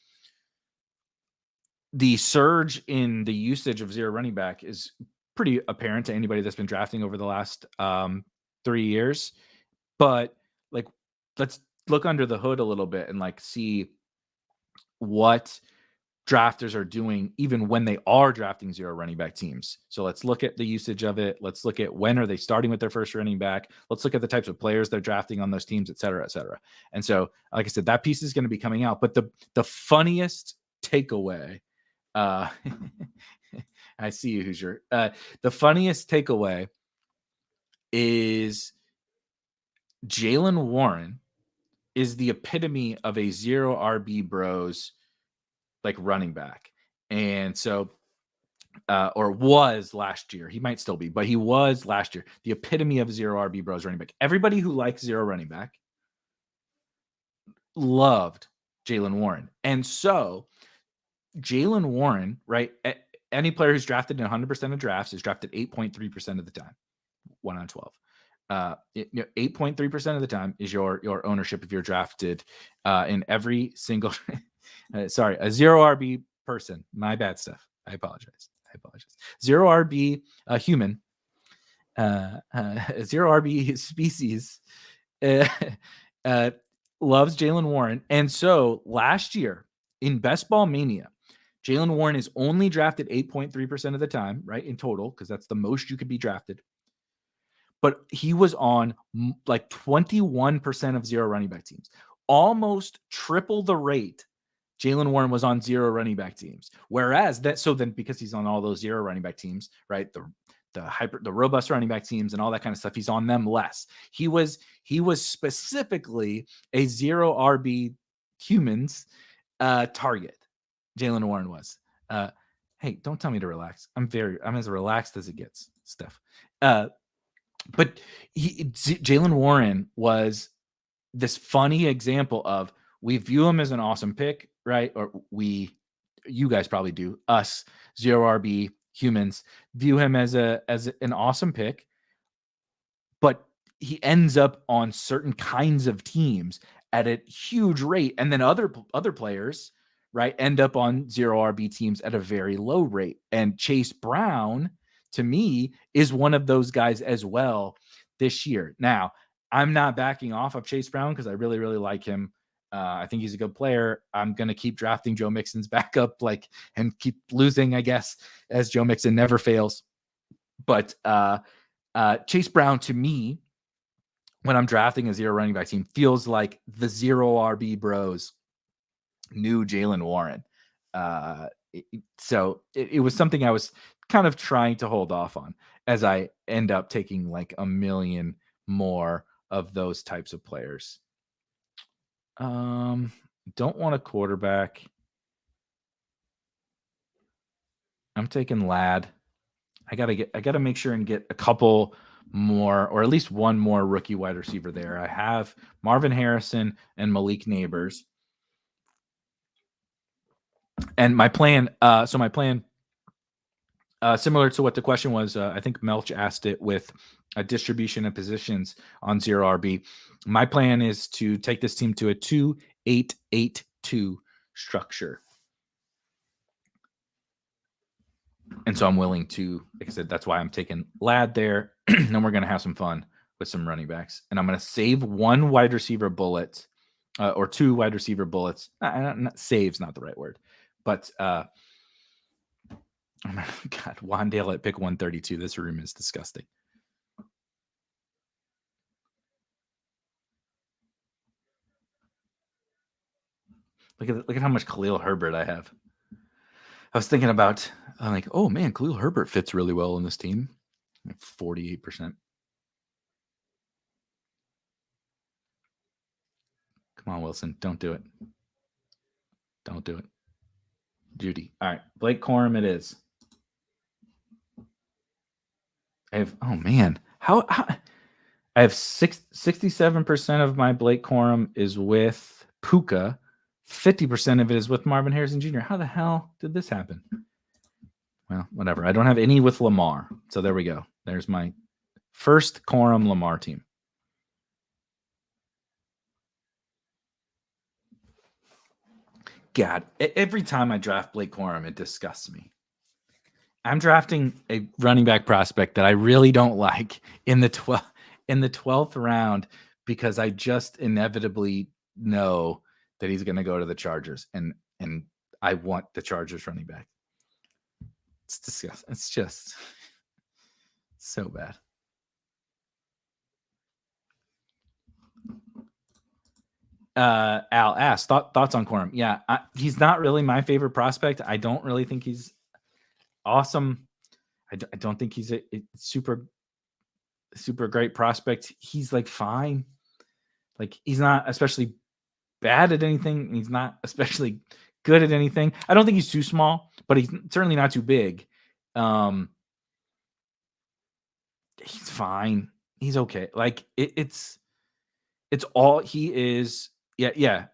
the surge in the usage of zero running back is pretty apparent to anybody that's been drafting over the last 3 years. But like, let's look under the hood a little bit and like see what drafters are doing even when they are drafting 0 running back teams. So let's look at the usage of it. Let's look at when are they starting with their first running back. Let's look at the types of players they're drafting on those teams, et cetera, et cetera. And so, like I said, that piece is going to be coming out. But the funniest takeaway, I see you, Hoosier. The funniest takeaway is Jaylen Warren is the epitome of a 0 RB bros like running back. And so, or was last year. He might still be, but he was last year the epitome of 0 RB bros running back. Everybody who likes 0 running back loved Jaylen Warren. And so Jaylen Warren, right? Any player who's drafted in 100% of drafts is drafted 8.3% of the time, 1 on 12. 8.3% of the time is your ownership if you're drafted in every single sorry, a 0 RB person. My bad stuff. I apologize. 0 RB human, 0 RB species loves Jaylen Warren. And so last year in Best Ball Mania, Jaylen Warren is only drafted 8.3% of the time, right? In total, because that's the most you could be drafted. But he was on like 21% of 0 running back teams, almost triple the rate Jaylen Warren was on 0 running back teams. Whereas then because he's on all those 0 running back teams, right? The robust running back teams and all that kind of stuff, he's on them less. He was specifically a 0 RB humans target. Jaylen Warren was. Hey, don't tell me to relax. I'm as relaxed as it gets, Steph. But Jaylen Warren was this funny example of, we view him as an awesome pick, right? Or you guys probably do. Us 0 RB humans view him as an awesome pick, but he ends up on certain kinds of teams at a huge rate, and then other players, right, end up on 0 RB teams at a very low rate. And Chase Brown, to me, is one of those guys as well this year. Now, I'm not backing off of Chase Brown because I really, really like him. I think he's a good player. I'm going to keep drafting Joe Mixon's backup, and keep losing, I guess, as Joe Mixon never fails. But Chase Brown, to me, when I'm drafting a 0 running back team, feels like the 0 RB bros knew Jaylen Warren. So it was something I was kind of trying to hold off on, as I end up taking like a million more of those types of players. Don't want a quarterback. I'm taking Ladd. I gotta make sure and get a couple more, or at least one more rookie wide receiver there. I have Marvin Harrison and Malik Neighbors. And my plan, similar to what the question was, I think Melch asked it with a distribution of positions on 0 RB. My plan is to take this team to a 2-8-8-2 structure. And so I'm willing to, like I said, that's why I'm taking Ladd there. Then we're going to have some fun with some running backs. And I'm going to save one wide receiver bullet, or 2 wide receiver bullets. Save's not the right word. But, oh my God, Wandale at pick 132. This room is disgusting. Look at how much Khalil Herbert I have. I was thinking about, I'm like, oh man, Khalil Herbert fits really well in this team. 48%. Come on, Wilson. Don't do it. Don't do it. Judy. All right. Blake Corum it is. I have, oh man. How I have 67% of my Blake Corum is with Puka. 50% of it is with Marvin Harrison Jr. How the hell did this happen? Well, whatever. I don't have any with Lamar. So there we go. There's my first Corum Lamar team. God, every time I draft Blake Corum, it disgusts me. I'm drafting a running back prospect that I really don't like in the 12th round, because I just inevitably know that he's going to go to the Chargers, and I want the Chargers running back. It's disgusting. It's just so bad. Al asked thoughts on Corum. Yeah, he's not really my favorite prospect. I don't really think he's awesome. I don't think he's a super great prospect. He's like fine. Like he's not especially bad at anything. He's not especially good at anything. I don't think he's too small, but he's certainly not too big. He's fine. He's okay. Like it's all he is. Yeah.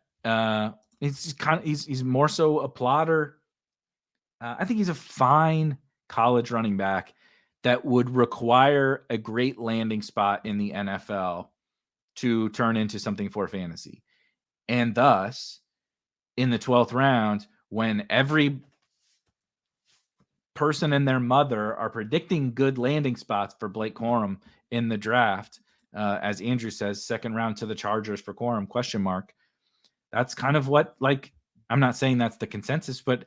He's more so a plotter. I think he's a fine college running back that would require a great landing spot in the NFL to turn into something for fantasy. And thus, in the 12th round, when every person and their mother are predicting good landing spots for Blake Corum in the draft, as Andrew says, second round to the Chargers for Corum, ? That's kind of what, like, I'm not saying that's the consensus, but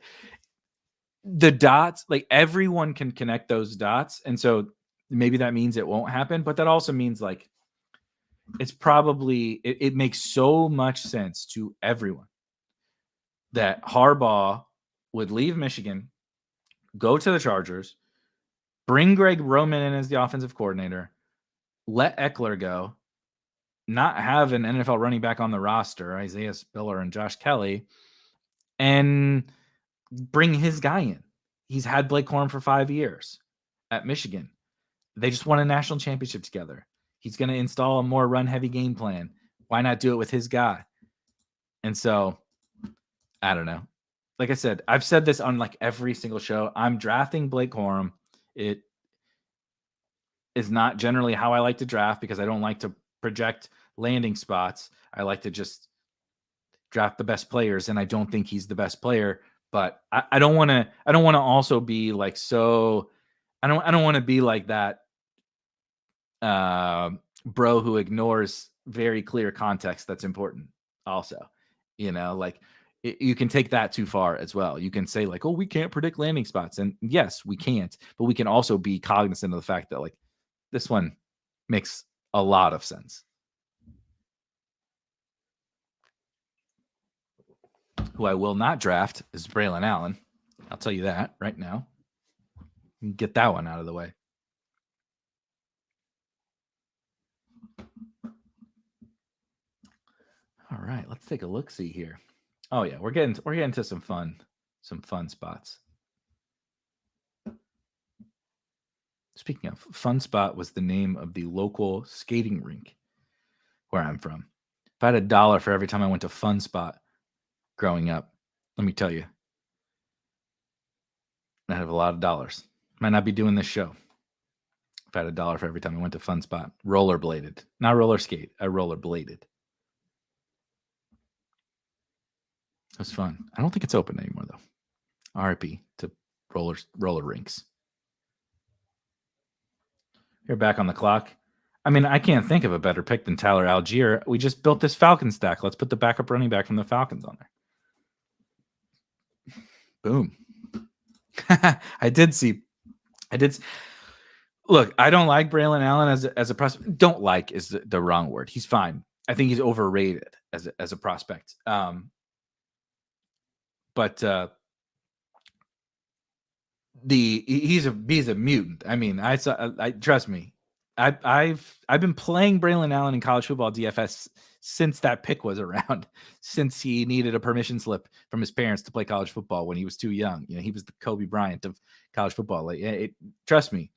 the dots, like everyone can connect those dots. And so maybe that means it won't happen, but that also means like, it's probably, it makes so much sense to everyone that Harbaugh would leave Michigan, go to the Chargers, bring Greg Roman in as the offensive coordinator, let Eckler go, not have an NFL running back on the roster, Isaiah Spiller and Josh Kelly, and bring his guy in. He's had Blake Corum for 5 years at Michigan. They just won a national championship together. He's going to install a more run-heavy game plan. Why not do it with his guy? And so, I don't know. Like I said, I've said this on like every single show. I'm drafting Blake Corum. It is not generally how I like to draft because I don't like to project landing spots. I like to just draft the best players, and I don't think he's the best player. But I don't want to. I don't want to also be like so. I don't want to be like that bro who ignores very clear context that's important. Also, like you can take that too far as well. You can say like, oh, we can't predict landing spots, and yes, we can't. But we can also be cognizant of the fact that like this one makes a lot of sense. Who I will not draft is Braylon Allen. I'll tell you that right now. Get that one out of the way. All right, let's take a look-see here. Oh yeah, we're getting to some fun spots. Speaking of, Fun Spot was the name of the local skating rink where I'm from. If I had $1 for every time I went to Fun Spot growing up, let me tell you, I have a lot of dollars. Might not be doing this show if I had $1 for every time I went to Fun Spot. Rollerbladed, not roller skate. I rollerbladed. It was fun. I don't think it's open anymore though. RIP to roller rinks. You're back on the clock. I mean, I can't think of a better pick than Tyler Algier. We just built this Falcon stack. Let's put the backup running back from the Falcons on there. Boom. I did. Look, I don't like Braylon Allen as a prospect. Don't like is the wrong word. He's fine. I think he's overrated as a prospect. But he's a mutant. I mean, I trust me. I've been playing Braylon Allen in college football DFS since that pick was around, since he needed a permission slip from his parents to play college football when he was too young. He was the Kobe Bryant of college football. Trust me,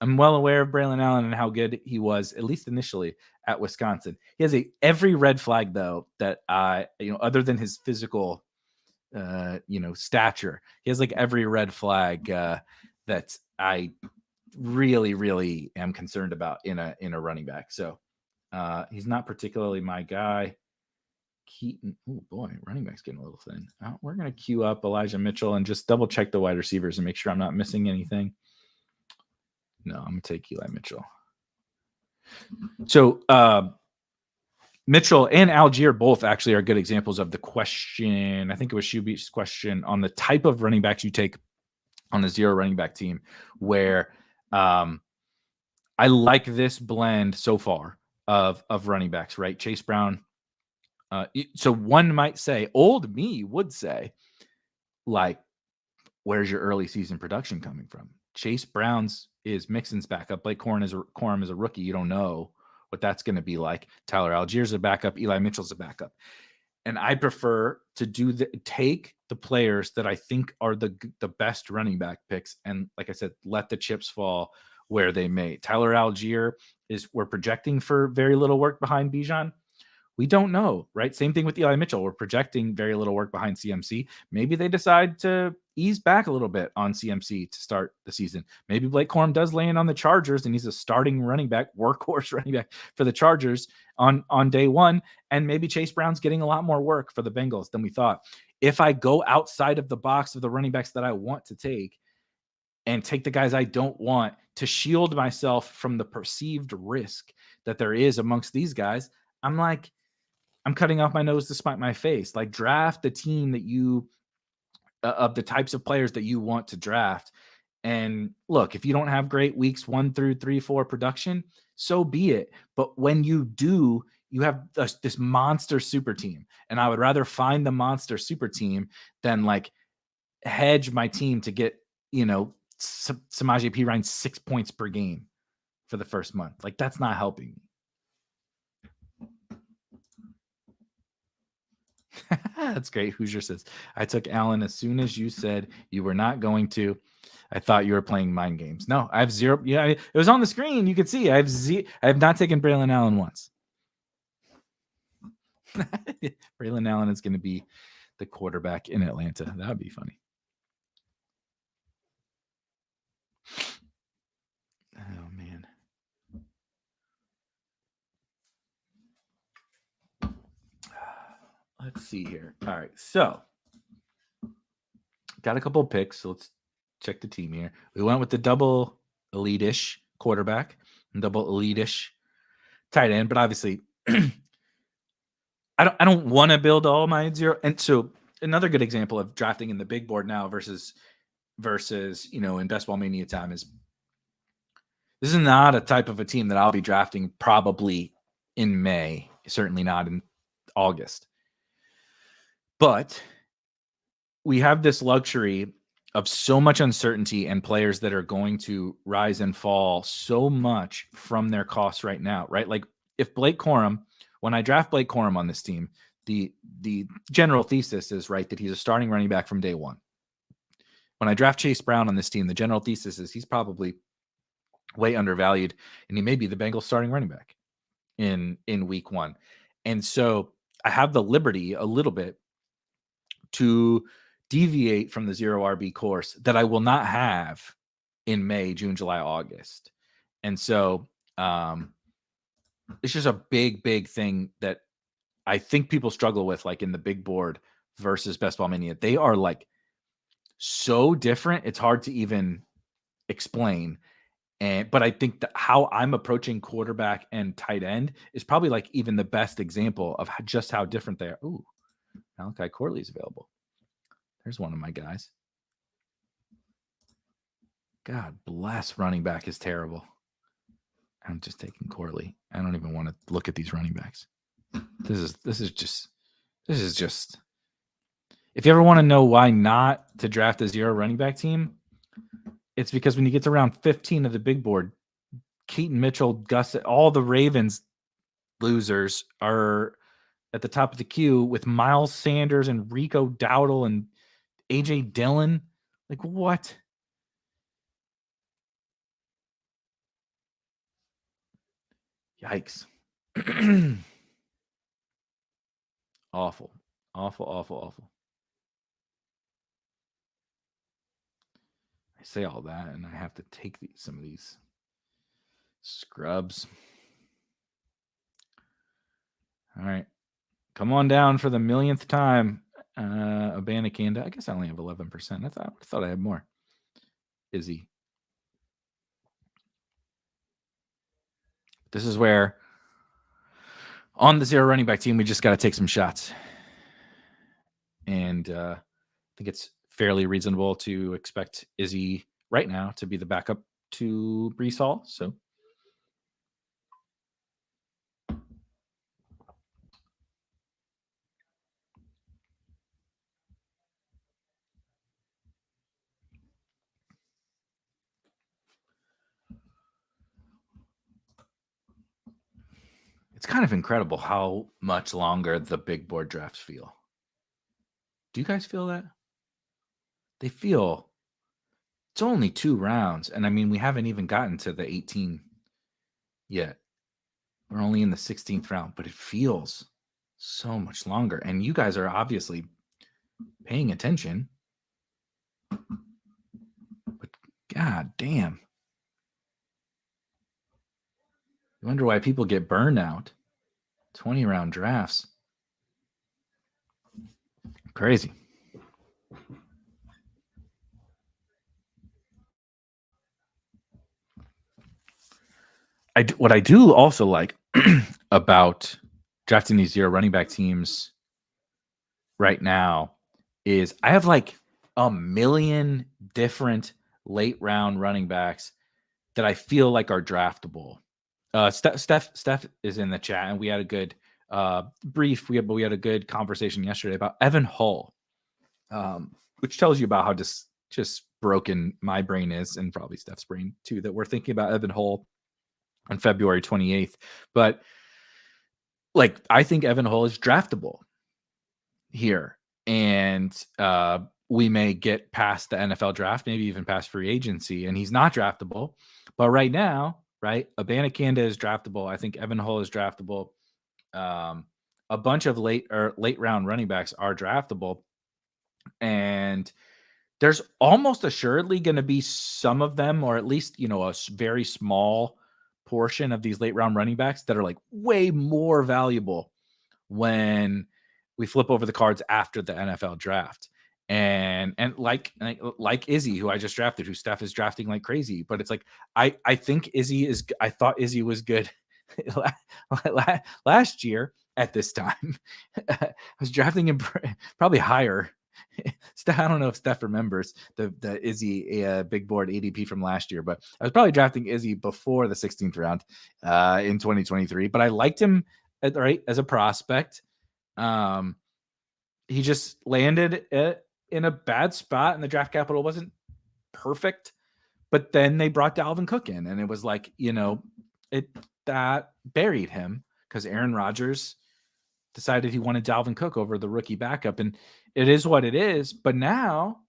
I'm well aware of Braylon Allen and how good he was, at least initially at Wisconsin. He has every red flag though that other than his physical stature, he has like every red flag that I really, really am concerned about in a running back. So he's not particularly my guy. Keaton, oh boy, running back's getting a little thin. We're gonna queue up Elijah Mitchell and just double check the wide receivers and make sure I'm not missing anything. No, I'm gonna take Eli Mitchell. So Mitchell and Algier both actually are good examples of the question. I think it was Shuby's question on the type of running backs you take on a zero running back team, where I like this blend so far of running backs, right? Chase Brown. So one might say, old me would say, like, where's your early season production coming from? Chase Brown's is Mixon's backup. Blake Corum is a rookie. You don't know what that's going to be like. Tyler Allgeier's a backup. Eli Mitchell's a backup. And I prefer to take the players that I think are the best running back picks. And like I said, let the chips fall where they may. Tyler Allgeier we're projecting for very little work behind Bijan. We don't know, right? Same thing with Eli Mitchell. We're projecting very little work behind CMC. Maybe they decide to ease back a little bit on CMC to start the season. Maybe Blake Corum does land on the Chargers and he's a starting running back, workhorse running back for the Chargers on day one. And maybe Chase Brown's getting a lot more work for the Bengals than we thought. If I go outside of the box of the running backs that I want to take and take the guys I don't want to shield myself from the perceived risk that there is amongst these guys, I'm cutting off my nose to spite my face. Like, draft the team that you of the types of players that you want to draft. And look, if you don't have great weeks 1 through 3, 4 production, so be it. But when you do, you have this monster super team. And I would rather find the monster super team than like hedge my team to get, Samaje Perine 6 points per game for the first month. Like, that's not helping me. That's great. Hoosier says, I took Allen as soon as you said you were not going to. I thought you were playing mind games. No, I have zero. Yeah, it was on the screen. You could see I have not taken Braylon Allen once. Braylon Allen is going to be the quarterback in Atlanta. That would be funny. Oh, man. Let's see here. All right. So, got a couple of picks. So let's check the team here. We went with the double elite-ish quarterback and double elite-ish tight end, but obviously I don't want to build all my zero. And so another good example of drafting in the big board now versus in Best Ball Mania time is this is not a type of a team that I'll be drafting probably in May, certainly not in August. But we have this luxury of so much uncertainty and players that are going to rise and fall so much from their costs right now, right? Like, if Blake Corum, when I draft Blake Corum on this team, the general thesis is, right, that he's a starting running back from day one. When I draft Chase Brown on this team, the general thesis is he's probably way undervalued, and he may be the Bengals starting running back in week 1. And so I have the liberty a little bit to deviate from the zero RB course that I will not have in May, June, July, August. And so it's just a big, big thing that I think people struggle with, like in the big board versus Best Ball Mania. They are like so different. It's hard to even explain. But I think that how I'm approaching quarterback and tight end is probably like even the best example of just how different they are. Ooh, Malachi Corley's available. There's one of my guys. God bless, running back is terrible. I'm just taking Corley. I don't even want to look at these running backs. This is just. If you ever want to know why not to draft a zero running back team, it's because when you get to round 15 of the big board, Keaton Mitchell, Gus, all the Ravens losers are at the top of the queue with Miles Sanders and Rico Dowdle and AJ Dillon. Like, what? Yikes. Awful. Awful. I say all that, and I have to take some of these scrubs. All right. Come on down for the millionth time. Abanikanda. I guess I only have 11%. I thought I had more. Izzy. This is where On the 0 running back team, we just got to take some shots. And I think it's fairly reasonable to expect Izzy right now to be the backup to Breece Hall. So it's kind of incredible how much longer the big board drafts feel. Do you guys feel that? They feel it's only 2 rounds. And I mean, we haven't even gotten to the 18 yet. We're only in the 16th round, but it feels so much longer. And you guys are obviously paying attention. But god damn. I wonder why people get burned out. 20 round drafts. Crazy. What I do also like about drafting these 0 running back teams right now is I have like a million different late round running backs that I feel like are draftable. Steph is in the chat, and we had a good brief. We had a good conversation yesterday about Evan Hull, which tells you about how just broken my brain is, and probably Steph's brain too, that we're thinking about Evan Hull on February 28th. But like, I think Evan Hull is draftable here, and we may get past the NFL draft, maybe even past free agency, and he's not draftable. But right now, right, Abanikanda is draftable. I think Evan Hull is draftable. A bunch of late round running backs are draftable, and there's almost assuredly going to be some of them, or at least, a very small portion of these late round running backs that are like way more valuable when we flip over the cards after the NFL draft. And like Izzy, who I just drafted, who Steph is drafting like crazy. But it's like, I thought Izzy was good last year at this time. I was drafting him probably higher. I don't know if Steph remembers the Izzy big board ADP from last year, but I was probably drafting Izzy before the 16th round in 2023. But I liked him as a prospect. He just landed in a bad spot, and the draft capital wasn't perfect. But then they brought Dalvin Cook in, and it was like, that buried him because Aaron Rodgers decided he wanted Dalvin Cook over the rookie backup, and it is what it is. But now,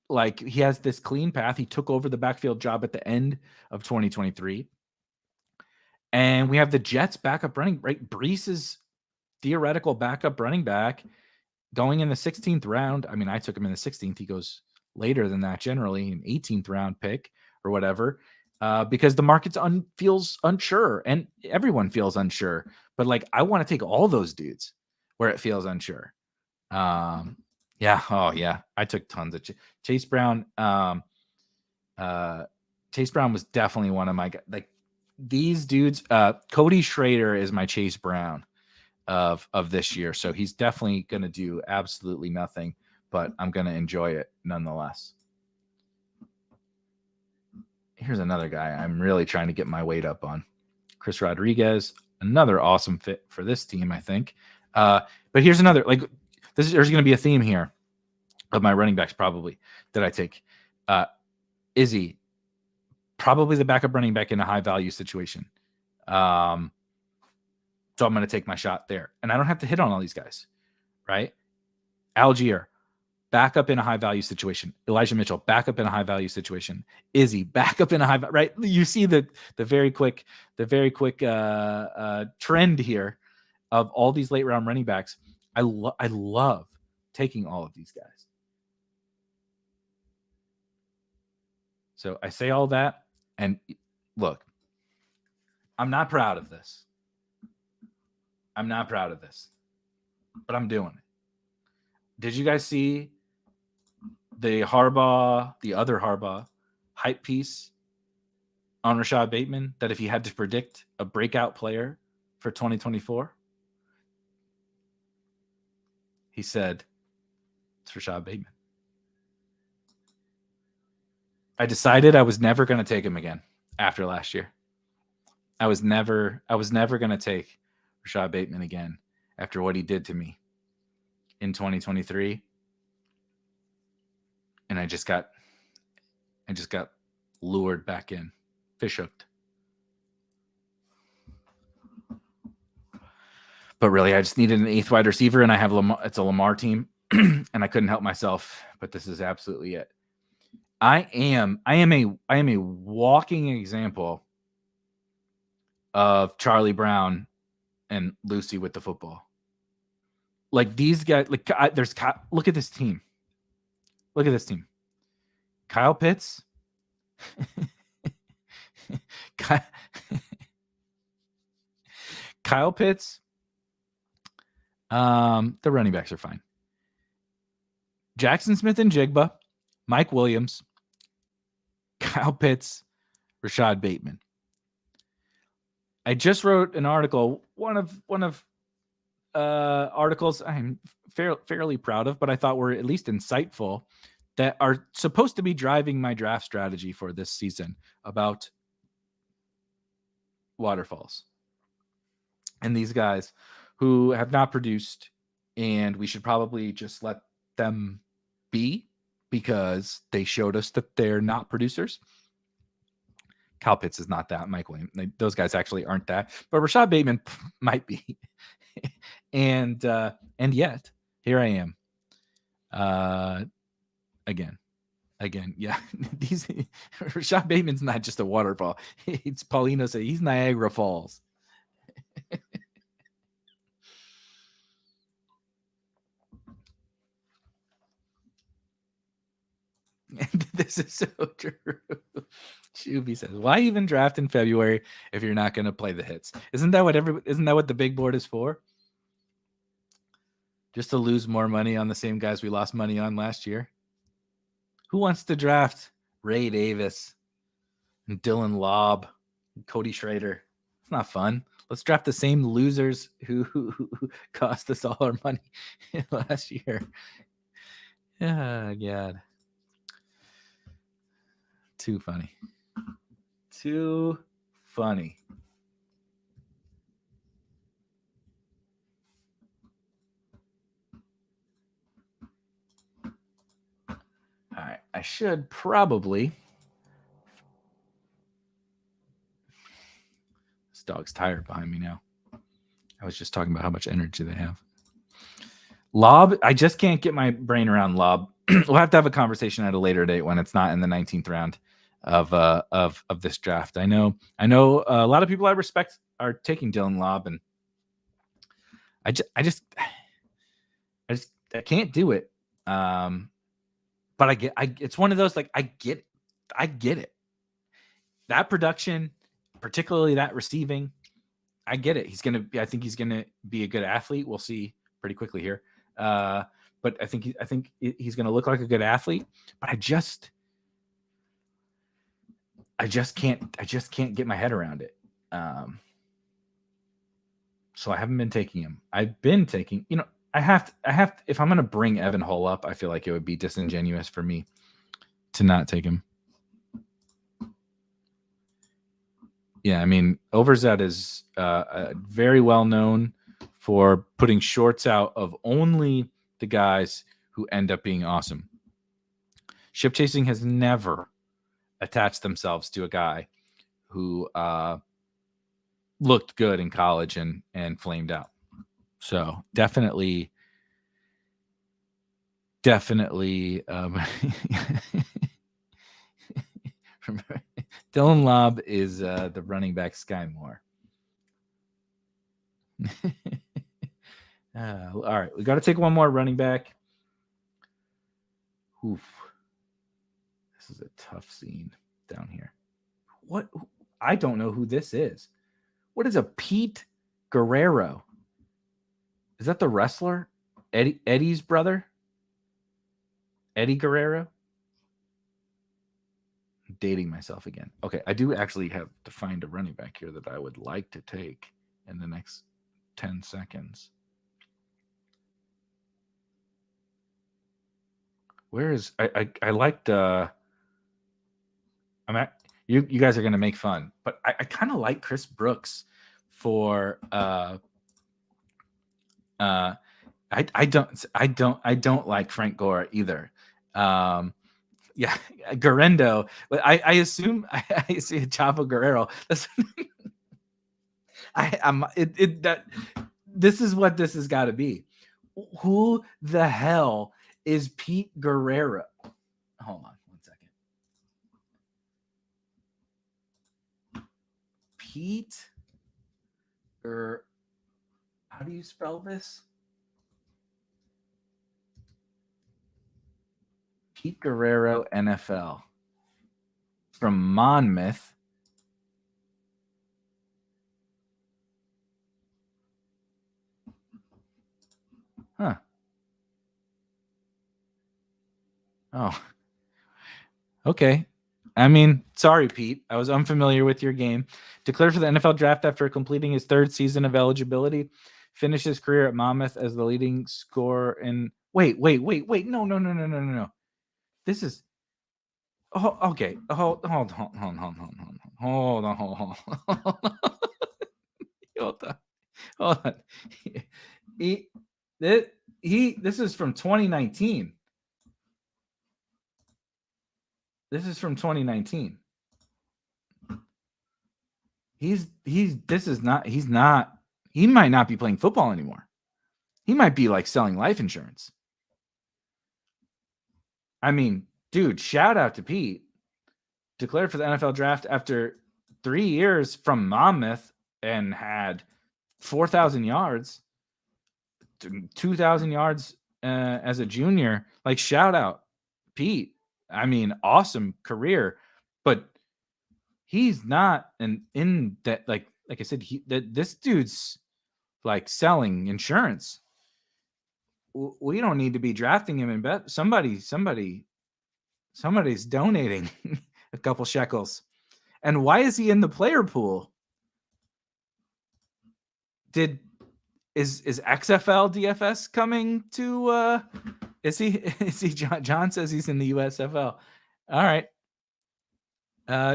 like, he has this clean path. He took over the backfield job at the end of 2023, and we have the Jets backup running, right? Breece's theoretical backup running back going in the 16th round. I mean, I took him in the 16th. He goes later than that, generally an 18th round pick or whatever, because the market feels unsure, and everyone feels unsure. But like, I want to take all those dudes where it feels unsure. Yeah. Oh yeah. I took tons of Chase Brown. Chase Brown was definitely one of my, like, these dudes. Cody Schrader is my Chase Brown of this year. So he's definitely going to do absolutely nothing, but I'm going to enjoy it nonetheless. Here's another guy I'm really trying to get my weight up on. Chris Rodriguez, another awesome fit for this team, I think. But here's another, like, there's going to be a theme here of my running backs probably that I take. Izzy, probably the backup running back in a high value situation. So I'm going to take my shot there. And I don't have to hit on all these guys, right? Algier, backup in a high value situation. Elijah Mitchell, backup in a high value situation. Izzy, backup in a high, right? You see the very quick trend here of all these late round running backs. I love taking all of these guys. So I say all that, and look, I'm not proud of this. But I'm doing it. Did you guys see the other Harbaugh hype piece on Rashod Bateman, that if he had to predict a breakout player for 2024? He said, it's Rashod Bateman. I decided I was never going to take him again after last year. I was never going to take Rashod Bateman again after what he did to me in 2023. And I just got lured back in, fish hooked. But really, I just needed an 8th wide receiver, and I have Lamar. It's a Lamar team, and I couldn't help myself. But this is absolutely it. I am a walking example of Charlie Brown and Lucy with the football. Like these guys, like look at this team. Look at this team. Kyle Pitts. Kyle Pitts. The running backs are fine. Jackson Smith and Jigba, Mike Williams, Kyle Pitts, Rashod Bateman. I just wrote an article, one of articles I'm fairly proud of, but I thought were at least insightful, that are supposed to be driving my draft strategy for this season about waterfalls and these guys who have not produced, and we should probably just let them be because they showed us that they're not producers. Kyle Pitts is not that. Mike Williams, those guys actually aren't that, but Rashod Bateman might be. and yet here I am. Again, yeah. These Rashod Bateman's not just a waterfall. It's Paulino said he's Niagara Falls. This is so true. Shuby says, "Why even draft in February if you're not going to play the hits? Isn't that what the big board is for? Just to lose more money on the same guys we lost money on last year? Who wants to draft Ray Davis and Dylan Lobb and Cody Schrader? It's not fun. Let's draft the same losers who cost us all our money last year." Oh, God. Too funny. Too funny. All right. I should probably. This dog's tired behind me now. I was just talking about how much energy they have. Lob, I just can't get my brain around Lob. We'll have to have a conversation at a later date when it's not in the 19th round of this draft. I know a lot of people I respect are taking Dylan Lobb, and I can't do it. But it's one of those, like, I get it. That production, particularly that receiving, I get it. I think he's gonna be a good athlete. We'll see pretty quickly here. But I think he's going to look like a good athlete, but I just can't get my head around it. So I haven't been taking him. I've been taking, I have to, if I'm going to bring Evan Hull up, I feel like it would be disingenuous for me to not take him. Yeah. I mean, Overzet is very well known for putting shorts out of only the guys who end up being awesome. Ship Chasing has never attached themselves to a guy who looked good in college and flamed out. So definitely Dylan Lobb is the running back Sky Moore. All right, we got to take one more running back. Oof. This is a tough scene down here. What? I don't know who this is. What is a Pete Guerriero? Is that the wrestler? Eddie's brother? Eddie Guerriero? I'm dating myself again. Okay, I do actually have to find a running back here that I would like to take. in the next 10 seconds. Where is I liked I'm at you guys are gonna make fun, but I kind of like Chris Brooks for I don't like Frank Gore either. Yeah, Guerriero, but I assume I see Chavo Guerriero. This is what this has got to be. Who the hell is Pete Guerriero? Hold on 1 second. Pete, how do you spell this? Pete Guerriero, NFL, from Monmouth. Huh. Oh. Okay. I mean, sorry, Pete. I was unfamiliar with your game. Declared for the NFL draft after completing his 3rd season of eligibility. Finished his career at Monmouth as the leading scorer in. Wait. No. This is. Oh, okay. Hold on. This is from 2019. He's not, he might not be playing football anymore. He might be like selling life insurance. I mean, dude, shout out to Pete. Declared for the NFL draft after 3 years from Monmouth and had 4,000 yards, 2,000 yards as a junior. Like, shout out Pete. I mean, awesome career, but he's not in that, like I said, this dude's like selling insurance. We don't need to be drafting him in bet. Somebody's donating a couple shekels. And why is he in the player pool? Is XFL DFS coming to is he John says he's in the USFL. All right.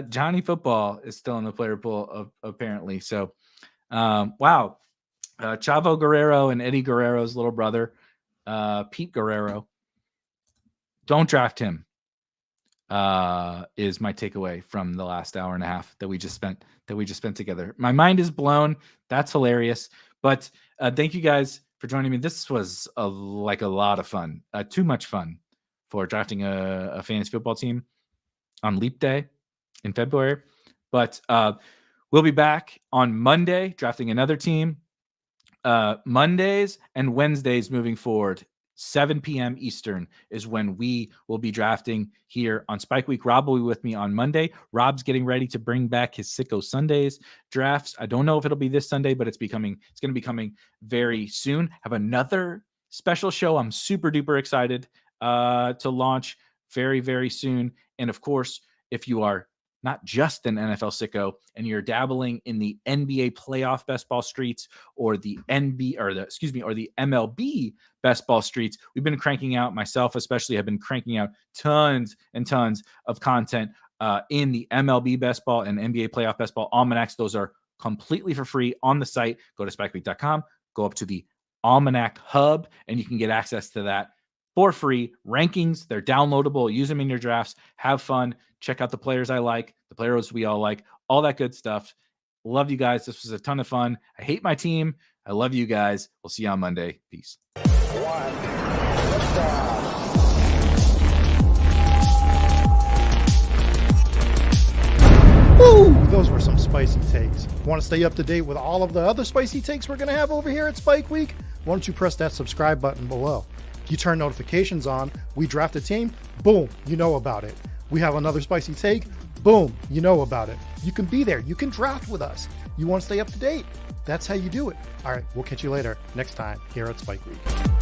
Johnny Football is still in the player pool apparently. So wow. Chavo Guerriero and Eddie Guerrero's little brother, Pete Guerriero. Don't draft him. Is my takeaway from the last hour and a half that we just spent together. My mind is blown. That's hilarious. But thank you guys for joining me. This was a lot of fun. Too much fun for drafting a fantasy football team on Leap Day in February. But we'll be back on Monday drafting another team. Mondays and Wednesdays moving forward, 7 p.m. Eastern is when we will be drafting here on Spike Week. Rob will be with me on Monday. Rob's getting ready to bring back his Sicko Sundays drafts. I don't know if it'll be this Sunday, but it's going to be coming very soon. Have another special show I'm super duper excited to launch very, very soon. And of course, if you are not just an NFL sicko and you're dabbling in the NBA playoff best ball streets or the MLB best ball streets, we've been cranking out, myself especially have been cranking out tons and tons of content in the MLB best ball and NBA playoff best ball almanacs. Those are completely for free on the site. Go to spikeweek.com, go up to the Almanac Hub, and you can get access to that for free. Rankings, they're downloadable. Use them in your drafts. Have fun. Check out the players I like, the players we all like, all that good stuff. Love you guys. This was a ton of fun. I hate my team. I love you guys. We'll see you on Monday. Peace. Woo! Those were some spicy takes. Want to stay up to date with all of the other spicy takes we're going to have over here at Spike Week? Why don't you press that subscribe button below? You turn notifications on, we draft a team, boom, you know about it. We have another spicy take, boom, you know about it. You can be there. You can draft with us. You want to stay up to date? That's how you do it. All right, we'll catch you later next time here at Spike Week.